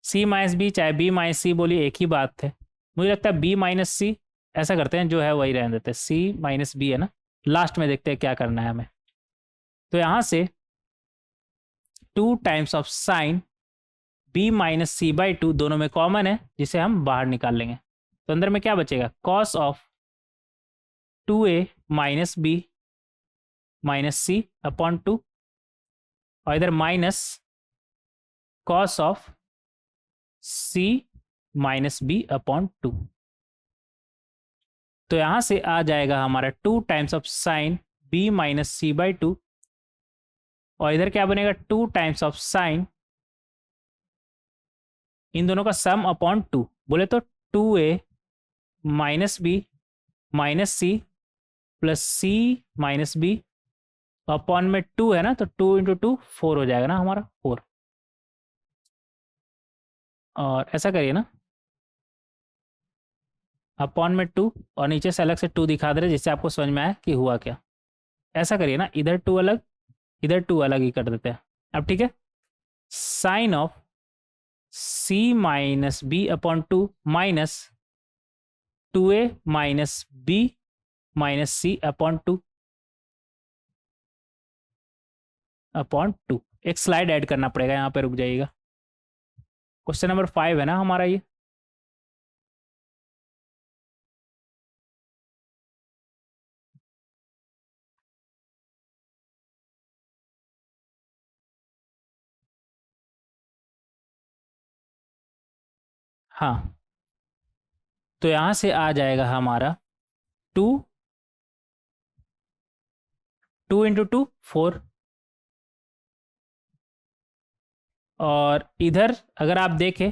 C minus B चाहे बी माइनस सी बोलिए एक ही बात है, मुझे लगता है बी माइनस सी, ऐसा करते हैं जो है वही रहने देते हैं, सी माइनस बी है ना, लास्ट में देखते हैं क्या करना है हमें। तो यहां से 2 times of sine B minus C by 2 दोनों में कॉमन है, जिसे हम बाहर निकाल लेंगे, तो अंदर में क्या बचेगा, cos of 2a minus B minus C upon 2, और इधर minus cos of C minus B upon 2। तो यहां से आ जाएगा हमारा 2 times of sine B minus C by 2, और इधर क्या बनेगा, 2 टाइम्स ऑफ साइन, इन दोनों का सम अपॉन 2, बोले तो 2a माइनस बी माइनस सी प्लस सी माइनस बी अपॉन में 2 है ना, तो 2 इंटू 2 4 हो जाएगा ना हमारा, 4। और ऐसा करिए ना, अपॉन में 2 और नीचे से अलग से 2 दिखा दे रहे, जिससे आपको समझ में आए कि हुआ क्या। ऐसा करिए ना, इधर 2 अलग इधर 2 अलग ही कर देते हैं। अब ठीक है, sine of C minus B upon 2 minus 2a minus B minus C upon 2 upon 2। एक स्लाइड ऐड करना पड़ेगा, यहाँ पे रुक जाइएगा, क्वेश्चन नंबर 5 है ना हमारा ये। हाँ, तो यहां से आ जाएगा हमारा 2 इंटू 2 4, और इधर अगर आप देखें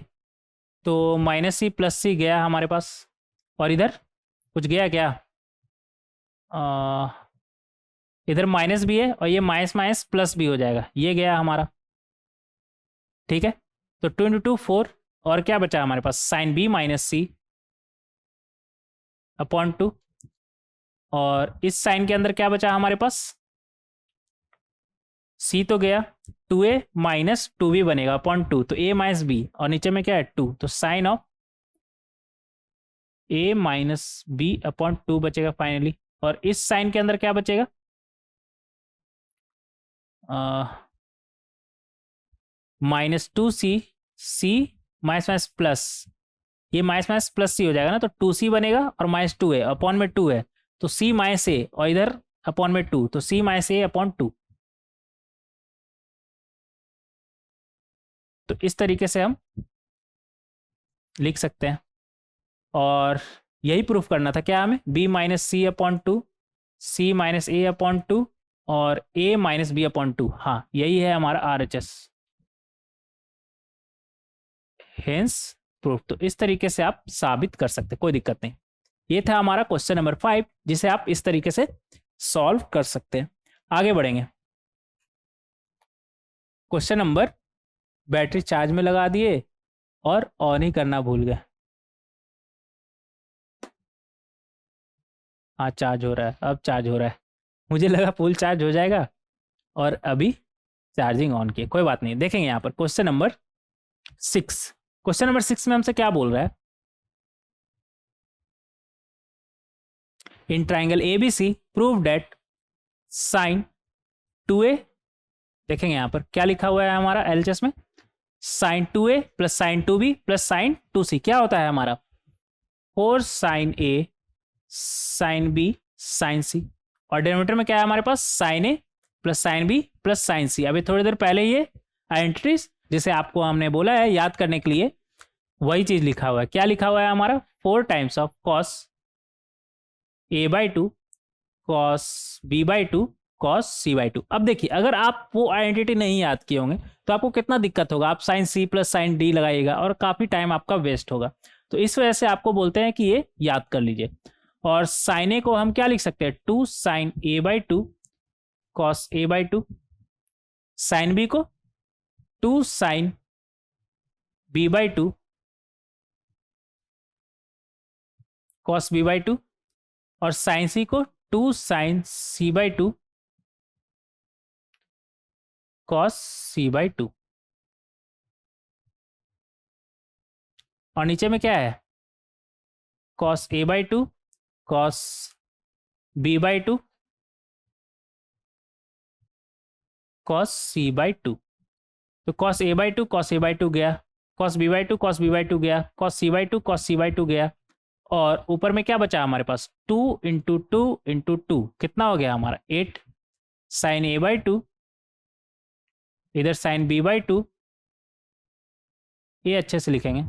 तो माइनस सी प्लस सी गया हमारे पास, और इधर कुछ गया क्या, इधर माइनस भी है और ये माइनस माइनस प्लस भी हो जाएगा, ये गया हमारा, ठीक है। तो 2 इंटू 2 4, और क्या बचा हमारे पास, sign B minus C upon 2, और इस साइन के अंदर क्या बचा हमारे पास, सी तो गया, 2a माइनस 2b बनेगा अपॉन 2, तो a माइनस b, और नीचे में क्या है 2, तो sine of a minus b upon 2 बचेगा फाइनली। और इस साइन के अंदर क्या बचेगा, माइनस टू सी, सी माइनस माइनस प्लस, ये माइनस माइनस प्लस सी हो जाएगा ना, तो टू सी बनेगा और माइनस टू है अपॉन में टू है, तो सी माइनस ए और इधर अपॉन में टू, तो सी माइनस ए अपॉन टू। तो इस तरीके से हम लिख सकते हैं। और यही प्रूफ करना था क्या हमें, B minus C upon two, C minus a upon two और ए माइनस बी अपॉन टू। हाँ, यही है हमारा R H S, hence proof. तो इस तरीके से आप साबित कर सकते, कोई दिक्कत नहीं। ये था हमारा क्वेश्चन नंबर 5, जिसे आप इस तरीके से सॉल्व कर सकते हैं। आगे बढ़ेंगे। क्वेश्चन नंबर, बैटरी चार्ज में लगा दिए और ऑन ही करना भूल गए। हाँ, चार्ज हो रहा है, अब चार्ज हो रहा है, मुझे लगा फुल चार्ज हो जाएगा और अभी चार्जिंग ऑन किए। कोई बात नहीं, देखेंगे यहाँ पर क्वेश्चन नंबर 6। क्वेश्चन नंबर 6 में हमसे क्या बोल रहा है, in triangle ABC prove that sine 2a, देखेंगे यहाँ पर क्या लिखा हुआ है हमारा एलएचएस में, sine 2a plus sine 2b plus sine 2c। क्या होता है हमारा, 4 sine a sine b sine c, और डिनोमिनेटर में क्या है हमारे पास, sine a plus sine b plus sine c। अभी थोड़ी देर पहले ये आइडेंटिटीज जिसे आपको हमने बोला है याद करने के लिए, वही चीज लिखा हुआ है। क्या लिखा हुआ है हमारा, 4 times of cos a by two cos b by two cos c by two. अब देखिए, अगर आप वो आइडेंटिटी नहीं याद किए होंगे तो आपको कितना दिक्कत होगा, आप sine c plus sine d लगाइएगा और काफी टाइम आपका वेस्ट होगा। तो इस वजह से आपको बोलते हैं कि ये याद कर लीजिए। और साइन ए को हम क्या लिख सकते हैं, 2 sine a by two cos a by two, sine b को 2 sine b by two cos b by two, और साइन c को 2 sine c by two cos c by two. और नीचे में क्या है, cos a by two cos b by two cos c by two. तो cos a by two cos a by two गया, cos b by two cos b by two गया, cos c by two cos c by two गया, और ऊपर में क्या बचा हमारे पास, 2 इंटू टू इंटू टू, कितना हो गया हमारा 8 साइन a बाई टू, इधर साइन b बाई टू, ये अच्छे से लिखेंगे,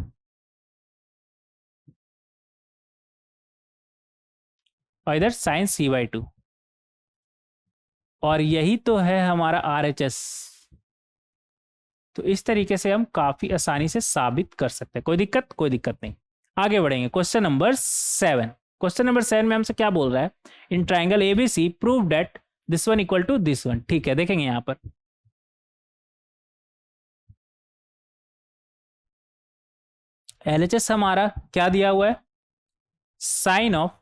और इधर साइन c बाई टू। और यही तो है हमारा आर एच एस। तो इस तरीके से हम काफी आसानी से साबित कर सकते हैं, कोई दिक्कत नहीं। आगे बढ़ेंगे, क्वेश्चन नंबर 7। क्वेश्चन नंबर 7 में हमसे क्या बोल रहा है, in triangle ABC prove that this one equal to this one. ठीक है, देखेंगे यहां पर एलएचएस हमारा क्या दिया हुआ है, sine of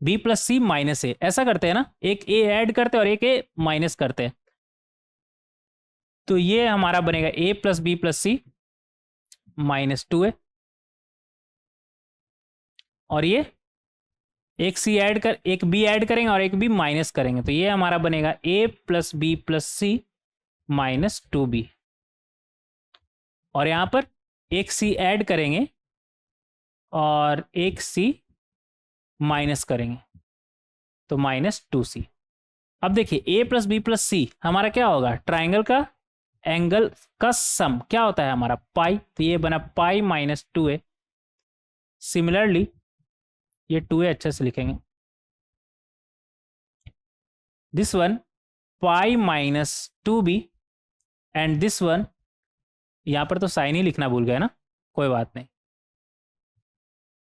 b plus C minus a. ऐसा करते हैं ना, एक ए ऐड करते हैं और एक ए माइनस करते हैं, तो ये हमारा बनेगा ए प्लस बी प्लस सी माइनस 2a, और ये एक सी ऐड कर, एक बी ऐड करेंगे और एक बी माइनस करेंगे, तो ये हमारा बनेगा ए प्लस बी प्लस सी माइनस 2b। और यहां पर एक सी ऐड करेंगे और एक सी माइनस करेंगे, तो माइनस 2c। अब देखिए, a प्लस बी प्लस सी हमारा क्या होगा, ट्राइंगल का एंगल का सम क्या होता है हमारा, पाई, तो ये बना पाई माइनस 2a। सिमिलरली ये 2a अच्छे से लिखेंगे, this one pi minus 2b, and this one, यहां पर तो साइन ही लिखना भूल गए ना, कोई बात नहीं,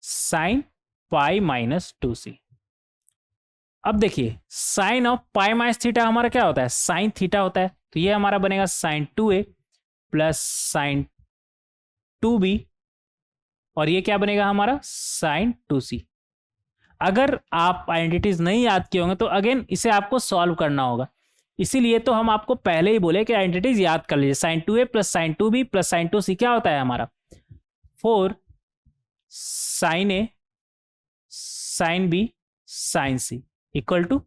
साइन पाई माइनस 2c। अब देखिए, sine of pi minus theta हमारा क्या होता है, साइन थीटा होता है, तो ये हमारा बनेगा sign 2a plus sine 2b, और ये क्या बनेगा हमारा, साइन 2c। अगर आप आइडेंटिटीज नहीं याद किए होंगे तो अगेन इसे आपको सॉल्व करना होगा, इसीलिए तो हम आपको पहले ही बोले कि आइडेंटिटीज याद कर लीजिए। Sine 2a plus sine 2b plus sine 2c क्या होता है हमारा, 4 sine a sine b sine c equal to,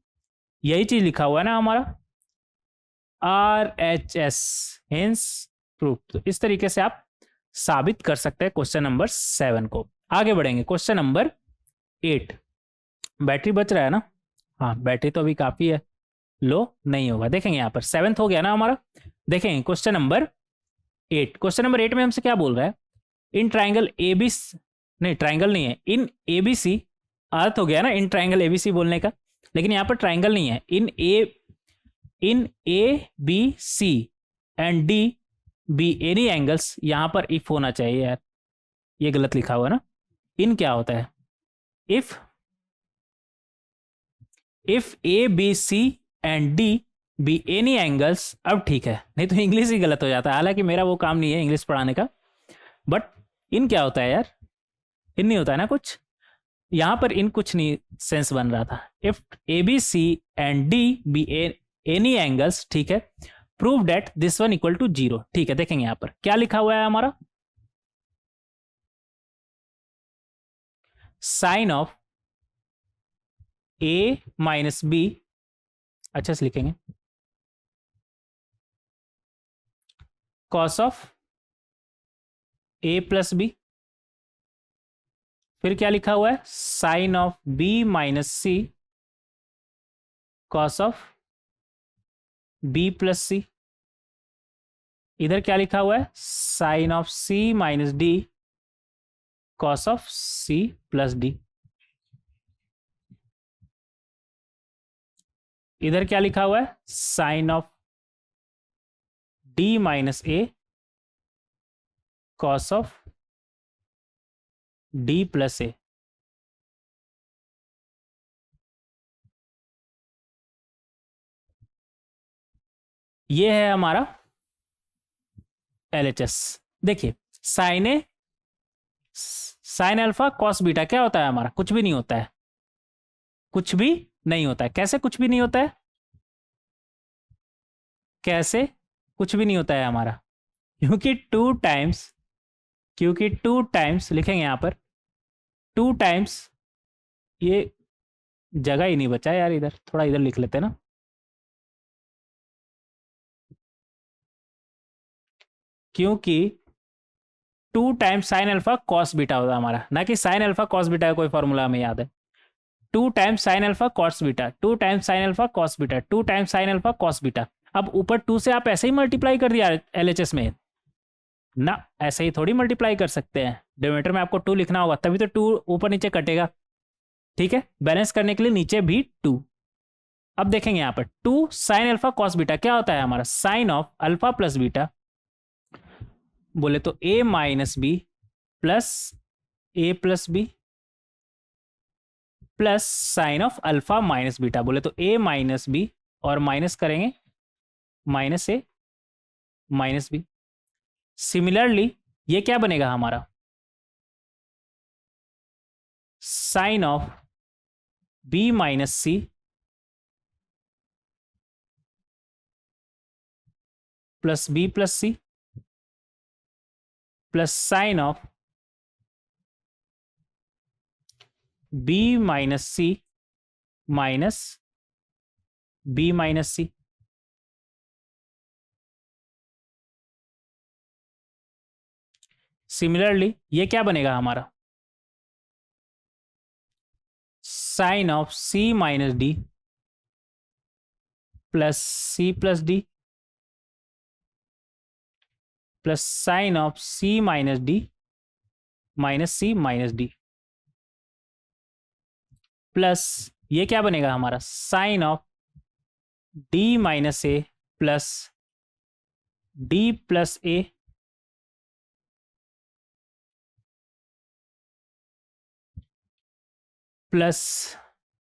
यही चीज लिखा हुआ है ना हमारा, R H S, hence proof. तो इस तरीके से आप साबित कर सकते हैं क्वेश्चन नंबर 7 को। आगे बढ़ेंगे क्वेश्चन नंबर 8। बैटरी बच रहा है ना? हाँ, बैटरी तो अभी काफी है, लो नहीं होगा। देखेंगे यहाँ पर 7th हो गया ना हमारा। देखेंगे क्वेश्चन नंबर 8। क्वेश्चन नंबर 8 में हमसे क्या बोल रहा है? इन ट्राइंगल AB, नहीं ट्राइंगल नहीं है, इन ABC। अर्थ हो गया ना इन ट्राइंगल ABC बोलने का, लेकिन यहाँ पर ट्राइंगल नहीं है। इन ABC and DB any angles, यहाँ पर इफ होना चाहिए यार, ये गलत लिखा हुआ है ना। इन क्या होता है? If ABC and DB any angles. अब ठीक है, नहीं तो इंग्लिश ही गलत हो जाता है, हालांकि मेरा वो काम नहीं है इंग्लिश पढ़ाने का। बट इन क्या होता है यार? इन नहीं होता है ना कुछ, यहां पर इन कुछ नहीं सेंस बन रहा था। If ABC and DB any angles, ठीक है, prove that this one equal to 0। ठीक है, देखेंगे यहां पर क्या लिखा हुआ है हमारा, sine of A minus B, अच्छा से लिखेंगे, cos of A plus B, फिर क्या लिखा हुआ है, sine of B minus C, cos of B plus C। इधर क्या लिखा हुआ है, sine of C minus D, cos of C plus D। इधर क्या लिखा हुआ है, sine of D minus A, cos of D plus A। ये है हमारा LHS। देखिए साइन अल्फा कॉस बीटा क्या होता है हमारा, कुछ भी नहीं होता है, कुछ भी नहीं होता है। कैसे कुछ भी नहीं होता है? कैसे कुछ भी नहीं होता है हमारा? क्योंकि टू टाइम्स लिखेंगे यहां पर, 2 टाइम्स, ये जगह ही नहीं बचा यार, इधर थोड़ा इधर लिख लेते ना। क्योंकि 2 times sine alpha cos beta होता है हमारा, ना कि साइन अल्फा कॉस बीटा का कोई फॉर्मूला हमें याद है। 2 times sine alpha cos beta, 2 times sine alpha cos beta, 2 times sine alpha cos beta. अब ऊपर 2 से आप ऐसे ही मल्टीप्लाई कर दिया LHS में ना, ऐसे ही थोड़ी मल्टीप्लाई कर सकते हैं। डिनोमिनेटर में आपको 2 लिखना होगा, तभी तो 2 ऊपर नीचे कटेगा। ठीक है, बैलेंस करने के लिए नीचे भी 2। अब देखेंगे यहाँ पर 2 साइन अल्फा कॉस बीटा क्या होता है हमारा, sine of alpha plus beta, बोले तो A minus B plus A plus B, plus sine of alpha minus beta, बोले तो A माइनस बी और माइनस करेंगे minus A minus B. Similarly ये क्या बनेगा हमारा, sine of B minus C plus B plus C, plus sine of B minus C minus B minus C। Similarly ये क्या बनेगा हमारा, sine of C minus D plus C plus D, plus sine of C minus D minus C minus D, plus ये क्या बनेगा हमारा, sine of D minus A plus D plus A, plus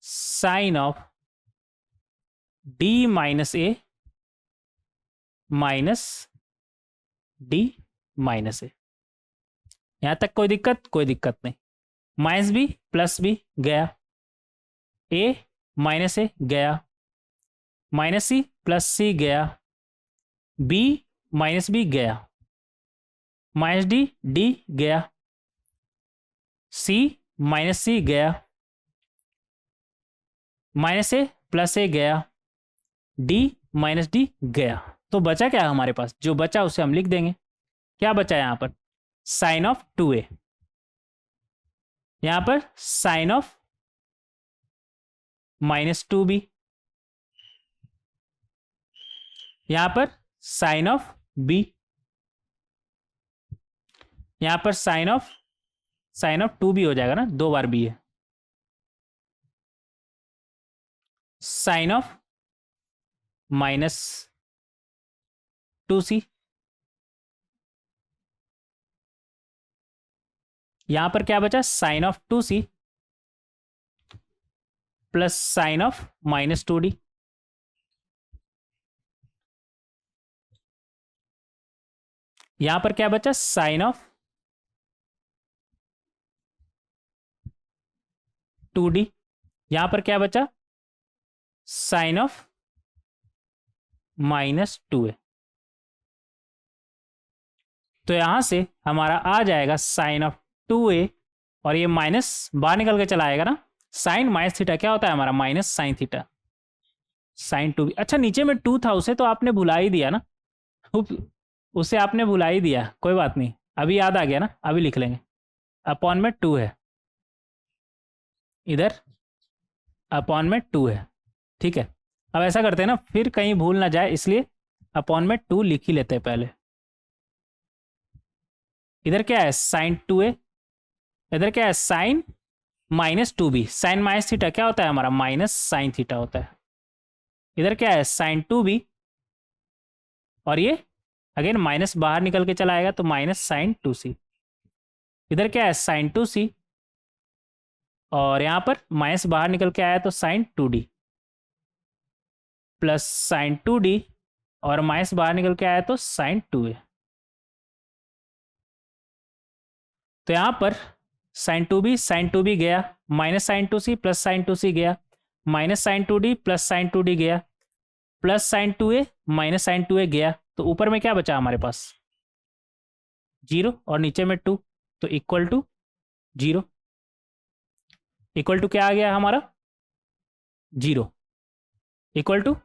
sine of D minus A minus D minus A। यहां तक कोई दिक्कत? कोई दिक्कत नहीं। माइनस B प्लस B गया, A माइनस A गया, माइनस C प्लस C गया, B माइनस B गया, माइनस D गया, C माइनस C गया, माइनस A प्लस A गया, D माइनस D गया। तो बचा क्या हमारे पास, जो बचा उसे हम लिख देंगे। क्या बचा यहां पर, साइन ऑफ 2a, यहां पर साइन ऑफ -2b, यहां पर साइन ऑफ b, यहां पर साइन ऑफ 2b हो जाएगा ना, 2 बार b है, साइन ऑफ -2c, यहां पर क्या बचा, sine of 2c plus sine of -2d, यहां पर क्या बचा, साइन ऑफ 2d, यहां पर क्या बचा, साइन ऑफ -2a। तो यहां से हमारा आ जाएगा साइन ऑफ 2a, और ये माइनस बाहर निकल के चला आएगा ना, साइन माइनस थीटा क्या होता है हमारा, minus sine theta, sign 2b। अच्छा नीचे में 2 था, उसे तो आपने भुला ही दिया ना, उसे आपने भुला ही दिया, कोई बात नहीं, अभी याद आ गया ना, अभी लिख लेंगे, अपॉन में 2 है, इधर अपॉन में 2 है, ठीक है। अब ऐसा करते हैं ना, फिर कहीं भूल ना जाए, इसलिए अपॉन में 2 लिख ही लेते हैं पहले। इधर क्या है, साइन 2a, इधर क्या है, sign -2b, sign minus theta क्या होता है हमारा, माइनस साइन थीटा होता है। इधर क्या है, साइन 2b, और ये अगेन माइनस बाहर निकल के चला आएगा, तो माइनस साइन 2c। इधर क्या है, साइन 2c, और यहां पर माइनस बाहर निकल के आया तो sign 2d, plus sign 2d, और माइनस बाहर निकल के आया तो साइन 2a। तो यहां पर साइन 2b गया, minus sign 2c plus sine 2c गया, minus sign 2d plus sign 2d गया, plus sign 2a minus sign 2a गया, तो ऊपर में क्या बचा हमारे पास, 0, और नीचे में 2, तो इक्वल टू 0, इक्वल टू क्या आ गया हमारा, 0, equal to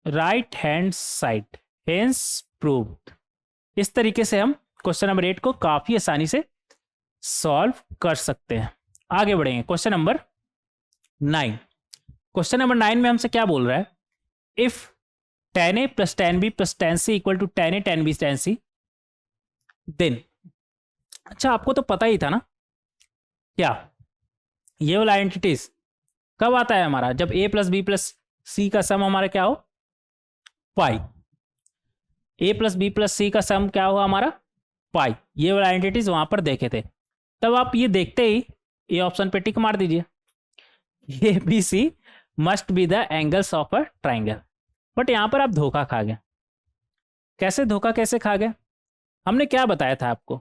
right hand side, hence proved. इस तरीके से हम क्वेश्चन नंबर 8 को काफी आसानी से सॉल्व कर सकते हैं। आगे बढ़ेंगे, क्वेश्चन नंबर 9। क्वेश्चन नंबर 9 में हमसे क्या बोल रहा है, if tan a plus tan b plus tan c equal to tan a tan b tan c, then, अच्छा आपको तो पता ही था ना, क्या ये वाला आइडेंटिटीज कब आता है हमारा, जब a plus B plus C का सम हमारा क्या हो, पाई, a plus B plus C का सम क्या हुआ हमारा, पाई। ये वाला आइडेंटिटीज वहां पर देखे थे, तब आप ये देखते ही ये ऑप्शन पे टिक मार दीजिए, A B C must be the angles of a triangle. But यहां पर आप धोखा खा गए। कैसे धोखा कैसे खा गए, हमने क्या बताया था आपको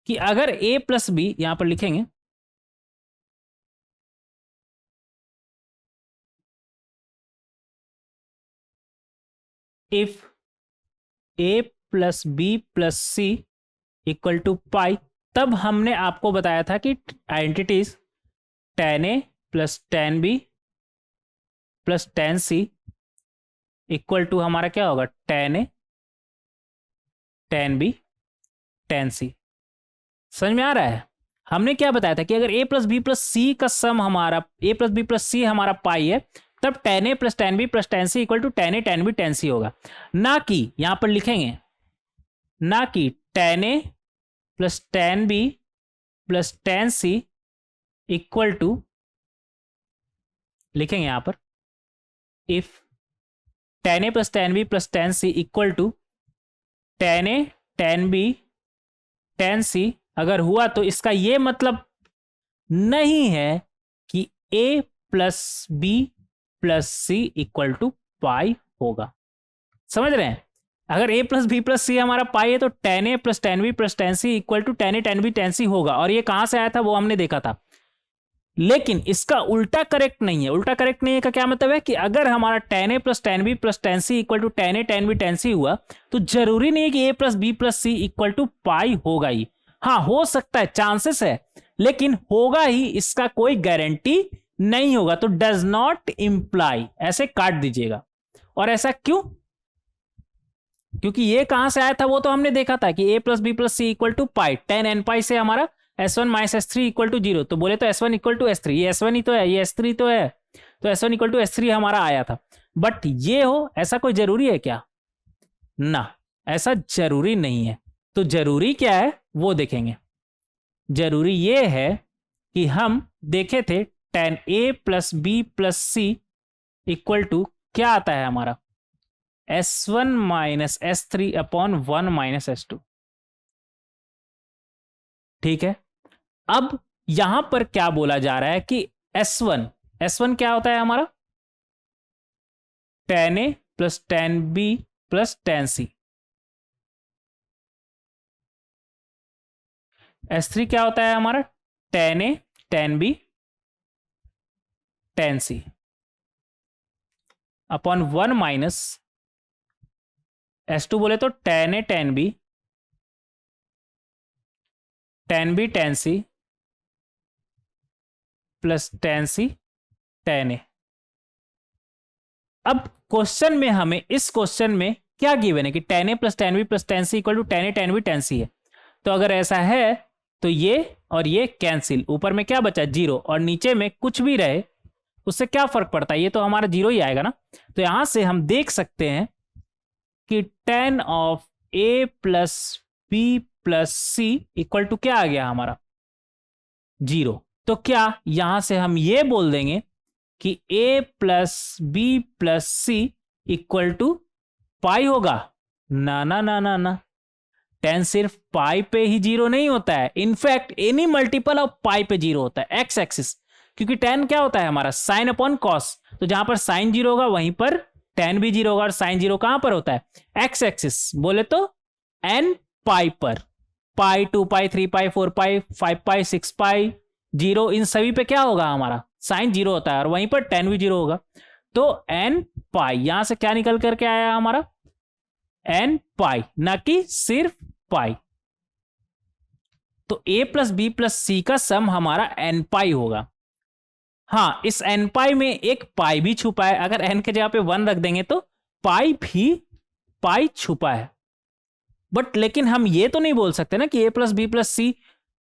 कि अगर a प्लस बी, यहां पर लिखेंगे if a plus B plus C equal to pi, तब हमने आपको बताया था कि identities tan a plus tan b plus tan c equal to हमारा क्या होगा, tan a tan b tan c। समझ में आ रहा है, हमने क्या बताया था कि अगर a plus B plus C का सम हमारा, a प्लस बी प्लस सी हमारा पाई है, तब tan a plus tan b plus tan c equal to tan a tan b tan c होगा, ना कि यहां पर लिखेंगे, ना कि tan a plus tan b plus tan c equal to, लिखेंगे यहां पर if tan a plus tan b plus tan c equal to tan a tan b tan c, अगर हुआ तो इसका ये मतलब नहीं है कि a plus B plus C equal to pi होगा। समझ रहे हैं, अगर a प्लस बी प्लस सी हमारा पाई है तो tan a plus tan b plus tan c equal to tan a tan b tan c होगा, और ये कहां से आया था वो हमने देखा था। लेकिन इसका उल्टा करेक्ट नहीं है। उल्टा करेक्ट नहीं है का क्या मतलब है कि अगर हमारा tan a plus tan b plus tan c equal to tan a tan b tan c हुआ, तो जरूरी नहीं है कि a plus B plus C equal to pi होगा ही। हाँ हो सकता है, चांसेस है, लेकिन होगा ही इसका कोई गारंटी नहीं होगा। तो डज नॉट इंप्लाई ऐसे काट दीजिएगा। और ऐसा क्यों? क्योंकि ये कहां से आया था वो तो हमने देखा था कि a plus B plus C equal to pi, tan n pi से हमारा S1 minus S3 equal to 0। तो बोले तो S1 इक्वल टू S3, ये S1 ही तो है, ये S3 तो है, तो S1 इक्वल टू S3 हमारा आया था। बट ये हो ऐसा कोई जरूरी है क्या? ना, ऐसा जरूरी नहीं है। तो जरूरी क्या है वो देखेंगे। जरूरी ये है कि हम देखे थे tan A plus B plus C equal to क्या आता है हमारा, S1 minus S3 upon 1 minus S2। ठीक है, अब यहां पर क्या बोला जा रहा है कि S1 क्या होता है हमारा, टेन ए plus tan B plus tan c. S3 क्या होता है हमारा, टेन ए tan B tan c upon 1 minus S2 बोले तो tan A tan B tan c plus tan c tan a. अब क्वेश्चन में हमें, इस क्वेश्चन में क्या गिवन है कि tan A plus tan B plus tan C equal to tan B tan c है। तो अगर ऐसा है तो ये और ये कैंसिल, ऊपर में क्या बचा, जीरो, और नीचे में कुछ भी रहे उससे क्या फर्क पड़ता है, ये तो हमारा जीरो ही आएगा ना। तो यहां से हम देख सकते हैं कि tan of A plus B plus C equal to क्या आ गया हमारा, जीरो। तो क्या यहां से हम ये बोल देंगे कि a plus B plus C equal to pi होगा? ना ना ना ना ना, टेन सिर्फ पाई पे ही जीरो नहीं होता है, इनफैक्ट एनी मल्टीपल ऑफ पाई पे जीरो होता है, एक्स एक्सिस। क्योंकि टेन क्या होता है हमारा, साइन अपॉन कॉस। तो जहां पर साइन जीरो होगा वहीं पर टेन भी जीरो होगा, और साइन जीरो कहां पर होता है, एक्स एक्सिस, बोले तो एन पाई पर। Pi, two pi, three pi, four pi, five pi, six pi, zero, इन सभी पे क्या होगा हमारा, साइन जीरो होता है, और वहीं पर टेन भी जीरो होगा। तो एन पाई, यहां से क्या निकल करके आया हमारा, एन पाई, ना कि सिर्फ पाई। तो A plus B plus C का सम हमारा एन पाई होगा। हाँ, इस एन पाई में एक पाई भी छुपा है, अगर एन के जगह पे वन रख देंगे तो पाई भी, पाई छुपा है। बट लेकिन हम ये तो नहीं बोल सकते ना कि ए प्लस बी प्लस सी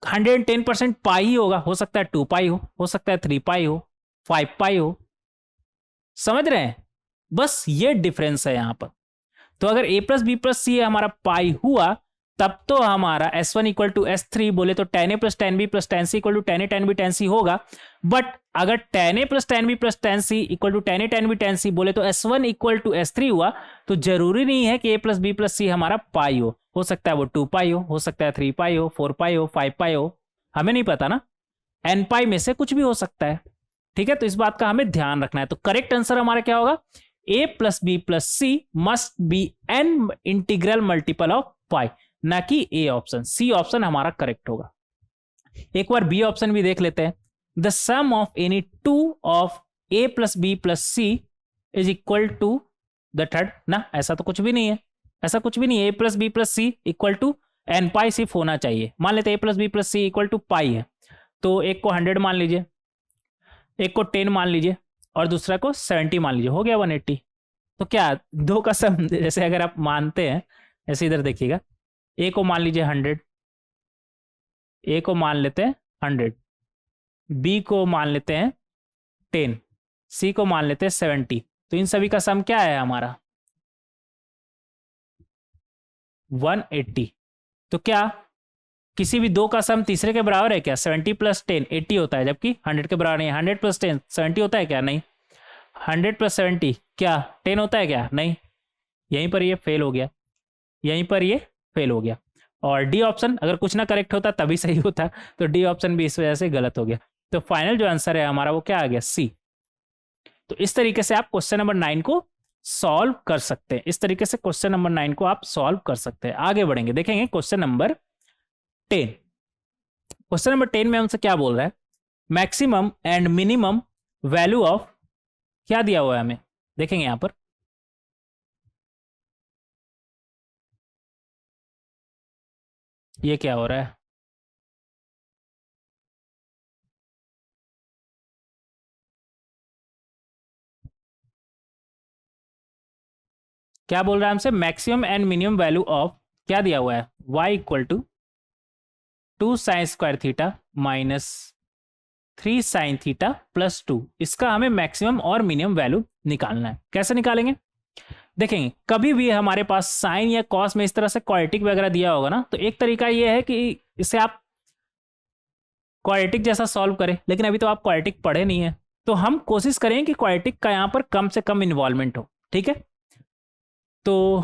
110% पाई ही होगा, हो सकता है टू पाई हो सकता है थ्री पाई हो, फाइव पाई हो। समझ रहे हैं, बस ये डिफरेंस है यहां पर। तो अगर ए प्लस बी प्लस सी हमारा पाई हुआ, तब तो हमारा S1 one equal to S3 बोले तो tan A plus tan B plus tan C equal to tan B tan c होगा। बट अगर tan A plus tan B plus tan C equal to tan B tan c बोले तो S1 equal to S3 हुआ। तो जरूरी नहीं है कि ए प्लस बी प्लस सी हमारा पाई हो सकता है वो टू पाई हो सकता है थ्री पाई हो, फोर पाई हो, फाइव पाई हो, हमें नहीं पता ना, एन पाई में से कुछ भी हो सकता है। ठीक है, तो इस बात का हमें ध्यान रखना है। तो करेक्ट आंसर हमारा क्या होगा, a plus B plus c must be an integral multiple of pi, ना कि ए ऑप्शन। सी ऑप्शन हमारा करेक्ट होगा। एक बार बी ऑप्शन भी देख लेते हैं। The sum of any two of A plus B plus c is equal to the third. ना, ऐसा तो कुछ भी नहीं है, ऐसा कुछ भी नहीं है। A plus B plus C equal to n pi सिर्फ होना चाहिए। मान लेते a plus B plus C equal to pi है, तो एक को 100 मान लीजिए, एक को 10 मान लीजिए, और दूसरा को 70 मान लीजिए, हो गया 180। तो क्या दो का सम, जैसे अगर आप मानते हैं, ऐसे इधर देखिएगा, ए को मान लीजिए 100, ए को मान लेते हैं 100, बी को मान लेते हैं 10, सी को मान लेते हैं 70। तो इन सभी का सम क्या है हमारा, 180। तो क्या किसी भी दो का सम तीसरे के बराबर है क्या, 70 प्लस 10 80 होता है, जबकि 100 के बराबर नहीं है। 100 प्लस 10 70 होता है क्या, नहीं। 100 प्लस 70 क्या 10 होता है क्या, नहीं। यहीं पर ये फेल हो गया, यहीं पर ये फेल हो गया। और डी ऑप्शन अगर कुछ ना करेक्ट होता तभी सही होता, तो डी ऑप्शन भी इस वजह से गलत हो गया। तो फाइनल जो आंसर है हमारा वो क्या आ गया, सी। तो इस तरीके से आप क्वेश्चन नंबर 9 को सॉल्व कर सकते हैं, इस तरीके से क्वेश्चन नंबर 9 को आप सॉल्व कर सकते हैं। आगे बढ़ेंगे, देखेंगे क्वेश्चन नंबर 10। क्वेश्चन नंबर 10 में हमसे क्या बोल रहा है, maximum and minimum value of, क्या दिया हुआ है हमें, देखेंगे यहां पर। ये क्या हो रहा है, क्या बोल रहा है हमसे, maximum and minimum value of, क्या दिया हुआ है, y equal to 2 sine square theta minus 3 sine theta plus 2। इसका हमें मैक्सिमम और मिनिमम वैल्यू निकालना है। कैसे निकालेंगे, देखेंगे कभी भी हमारे पास साइन या कॉस में इस तरह से क्वाड्रेटिक वगैरह दिया होगा ना, तो एक तरीका ये है कि इसे आप क्वाड्रेटिक जैसा सॉल्व करें, लेकिन अभी तो आप क्वाड्रेटिक पढ़े नहीं है, तो हम कोशिश करें कि क्वाड्रेटिक का यहाँ पर कम से कम इन्वॉल्वमेंट हो। ठीक है, तो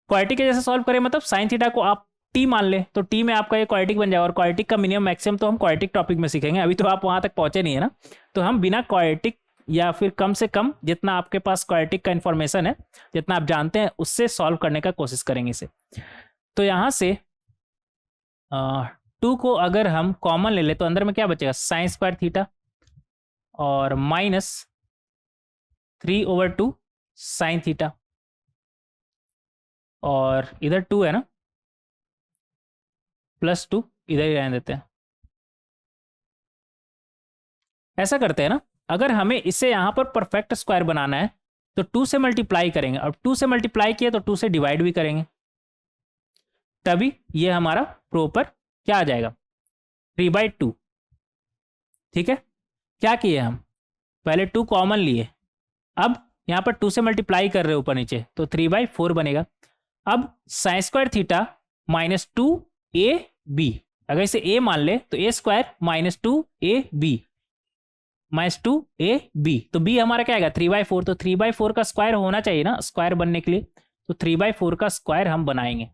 क्वाड्रेटिक के जैसे सॉल्व करें, मतलब साइन थीटा को आप टी मान ले, तो टी में आपका ये क्वाड्रेटिक बन जाएगा, और क्वाड्रेटिक का मिनिमम मैक्सिमम तो हम क्वाड्रेटिक टॉपिक में सीखेंगे, अभी तो आप वहां तक पहुंचे नहीं है ना। तो हम बिना क्वाड्रेटिक या फिर कम से कम जितना आपके पास क्वाड्रेटिक का इन्फॉर्मेशन है, जितना आप जानते हैं, उससे सॉल्व करने का कोशिश करेंगे इसे। तो यहाँ से 2 को अगर हम कॉमन ले ले तो अंदर में क्या बचेगा, साइन स्क्वायर थीटा और माइनस 3/2 साइन थीटा, और इधर 2 है ना, प्लस 2 इधर ही रहने देते हैं। ऐसा करते हैं ना, अगर हमें इसे यहाँ पर परफेक्ट स्क्वायर बनाना है तो 2 से मल्टीप्लाई करेंगे, और 2 से मल्टीप्लाई किए तो 2 से डिवाइड भी करेंगे, तभी ये हमारा प्रॉपर क्या आ जाएगा, 3/2। ठीक है, क्या किए हम, पहले 2 कॉमन लिए, अब यहाँ पर 2 से मल्टीप्लाई कर रहे हैं ऊपर नीचे, तो 3/4 बनेगा। अब sine square theta minus 2ab, अगर इसे a मान ले तो a square minus 2ab minus 2ab, तो b हमारा क्या आएगा, 3/4। तो 3/4 का स्क्वायर होना चाहिए ना स्क्वायर बनने के लिए, तो 3/4 का स्क्वायर हम बनाएंगे।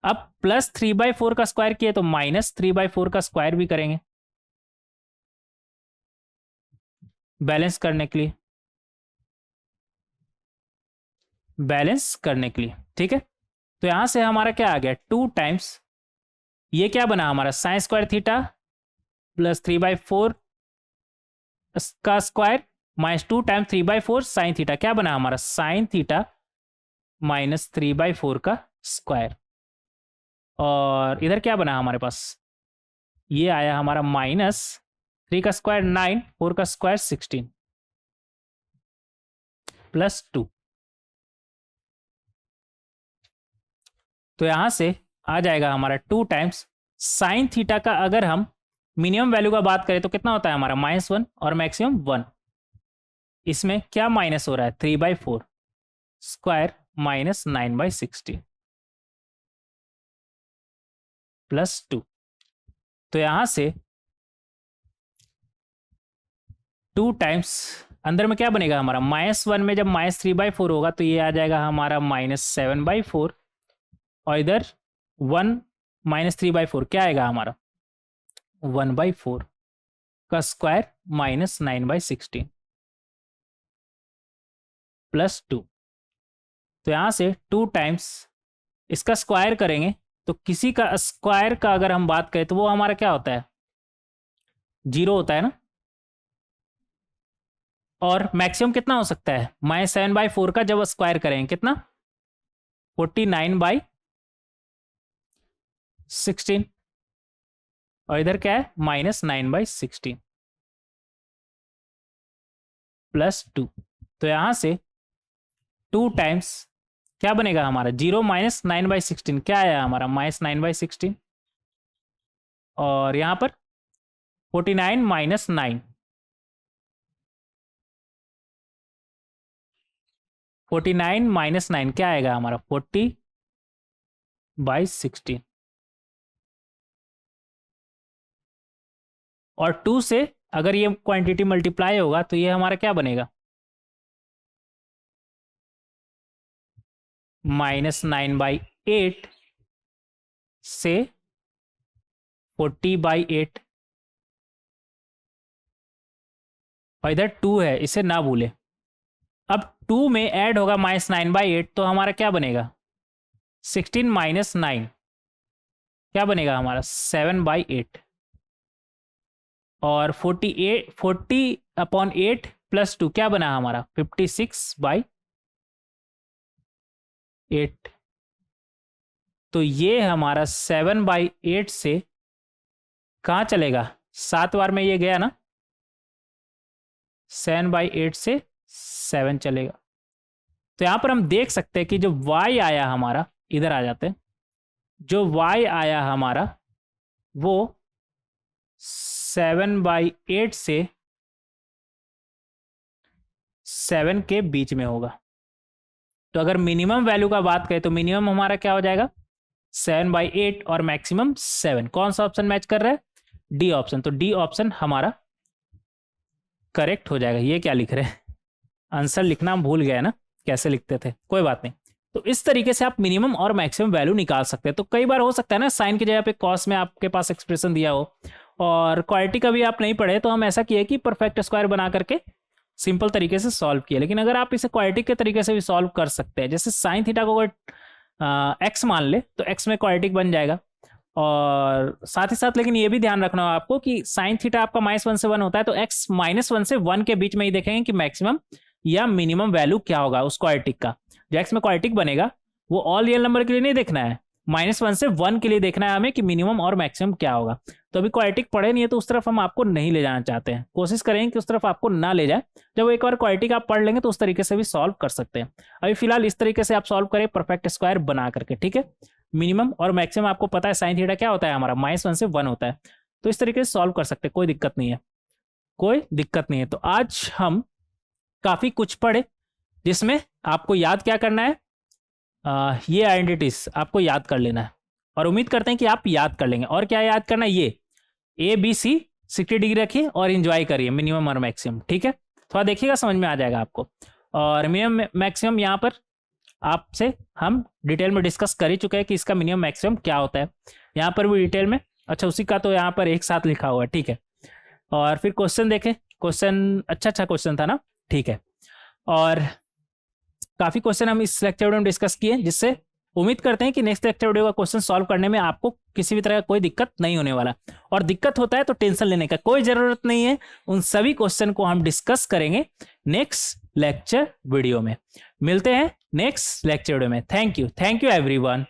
अब प्लस 3/4 का स्क्वायर किए तो माइनस 3/4 का स्क्वायर भी करेंगे बैलेंस करने के लिए, ठीक है। तो यहां से हमारा क्या आ गया, 2 टाइम्स ये क्या बना हमारा, साइन स्क्वायर थीटा प्लस 3/4 का square minus 2 times 3/4 sign theta, क्या बना हमारा, साइन थीटा माइनस 3/4 का स्क्वायर, और इधर क्या बना हमारे पास, ये आया हमारा माइनस 3 का स्क्वायर 9, 4 का स्क्वायर 16 प्लस 2। तो यहां से आ जाएगा हमारा 2 टाइम्स साइन थीटा का, अगर हम मिनिमम वैल्यू का बात करें तो कितना होता है हमारा, -1 और मैक्सिमम 1। इसमें क्या माइनस हो रहा है, 3/4 स्क्वायर माइनस 9/16 प्लस 2। तो यहां से 2 टाइम्स अंदर में क्या बनेगा हमारा, -1 में जब -3/4 होगा तो ये आ जाएगा हमारा -7/4, और इधर 1 -3/4 क्या आएगा हमारा, 1/4 का स्क्वायर माइनस 9/16 प्लस 2। तो यहां से 2 टाइम्स इसका स्क्वायर करेंगे, तो किसी का स्क्वायर का अगर हम बात करें तो वो हमारा क्या होता है, 0 होता है ना, और मैक्सिमम कितना हो सकता है, -7/4 का जब स्क्वायर करेंगे कितना, 49/16, और इधर क्या है, -9/16 प्लस 2। तो यहां से 2 टाइम्स क्या बनेगा हमारा, 0 माइनस 9/16 क्या आया हमारा, -9/16, और यहां पर 49 माइनस 9, 49 माइनस 9 क्या आएगा हमारा, 40/16, और 2 से अगर ये क्वांटिटी मल्टीप्लाई होगा तो ये हमारा क्या बनेगा, -9/8 से 40/8, और इधर 2 है इसे ना भूले। अब 2 में ऐड होगा -9/8 तो हमारा क्या बनेगा, 16 माइनस 9 क्या बनेगा हमारा, 7/8, और 40/8 प्लस 2 क्या बना हमारा, 56/8। तो ये हमारा 7/8 से कहाँ चलेगा, 7 बार में ये गया ना, 7/8 से 7 चलेगा। तो यहाँ पर हम देख सकते हैं कि जो y आया हमारा, इधर आ जाते हैं, जो y आया हमारा वो 7/8 से 7 के बीच में होगा। तो अगर मिनिमम वैल्यू का बात करें तो मिनिमम हमारा क्या हो जाएगा 7/8 और मैक्सिमम 7। कौन सा ऑप्शन मैच कर रहा है? D option. तो डी ऑप्शन हमारा करेक्ट हो जाएगा। ये क्या लिख रहे हैं? आंसर लिखना हम भूल गए ना, कैसे लिखते थे, कोई बात नहीं। तो इस तरीके से आप मिनिमम और मैक्सिमम वैल्यू निकाल सकते हैं। तो कई बार हो सकता है ना साइन की जगह पे कॉस में आपके पास एक्सप्रेशन दिया हो और क्वालिटी का भी आप नहीं पढ़े, तो हम ऐसा किए कि परफेक्ट स्क्वायर बना करके सिंपल तरीके से सॉल्व किया। लेकिन अगर आप इसे क्वाड्रेटिक के तरीके से भी सॉल्व कर सकते हैं, जैसे साइन थीटा को अगर एक्स मान ले तो एक्स में क्वाड्रेटिक बन जाएगा। और साथ ही साथ लेकिन ये भी ध्यान रखना हो आपको कि साइन थीटा आपका -1 से 1 होता है, तो एक्स -1 से 1 के बीच में ही देखेंगे कि मैक्सिमम या मिनिमम वैल्यू क्या होगा उस क्वाड्रेटिक का। जो एक्स में क्वाड्रेटिक बनेगा वो ऑल रियल नंबर के लिए नहीं देखना है, -1 से 1 के लिए देखना है हमें कि मिनिमम और मैक्सिमम क्या होगा। तो अभी क्वाड्रेटिक पढ़े नहीं है तो उस तरफ हम आपको नहीं ले जाना चाहते हैं, कोशिश करेंगे कि उस तरफ आपको ना ले जाए। जब एक बार क्वाड्रेटिक आप पढ़ लेंगे तो उस तरीके से भी सॉल्व कर सकते हैं। अभी फिलहाल इस तरीके से आप सॉल्व करें परफेक्ट स्क्वायर बना करके, ठीक है। मिनिमम और मैक्सिमम आपको पता है साइन थीटा क्या होता है हमारा, -1 से 1 होता है। तो इस तरीके से सॉल्व कर सकते हैं, कोई दिक्कत नहीं है, कोई दिक्कत नहीं है। तो आज हम काफी कुछ पढ़े जिसमें आपको याद क्या करना है, ये आइडेंटिटीज आपको याद कर लेना है और उम्मीद करते हैं कि आप याद कर लेंगे। और क्या याद करना है, ये ABC 60 डिग्री रखिए और इंजॉय करिए मिनिमम और मैक्सिमम, ठीक है। थोड़ा देखिएगा समझ में आ जाएगा आपको। और मिनिमम मैक्सिमम यहाँ पर आपसे हम डिटेल में डिस्कस कर ही चुके हैं कि इसका मिनिमम मैक्सिमम क्या होता है, यहाँ पर भी डिटेल में। अच्छा उसी का तो यहाँ पर एक साथ लिखा हुआ है, ठीक है। और फिर क्वेश्चन देखें, क्वेश्चन अच्छा क्वेश्चन था ना, ठीक है। और काफी क्वेश्चन हम इस लेक्चर वीडियो में डिस्कस किए, जिससे उम्मीद करते हैं कि नेक्स्ट लेक्चर वीडियो का क्वेश्चन सॉल्व करने में आपको किसी भी तरह का कोई दिक्कत नहीं होने वाला। और दिक्कत होता है तो टेंशन लेने का कोई जरूरत नहीं है, उन सभी क्वेश्चन को हम डिस्कस करेंगे नेक्स्ट लेक्चर वीडियो में। मिलते हैं नेक्स्ट लेक्चर वीडियो में। Thank you everyone.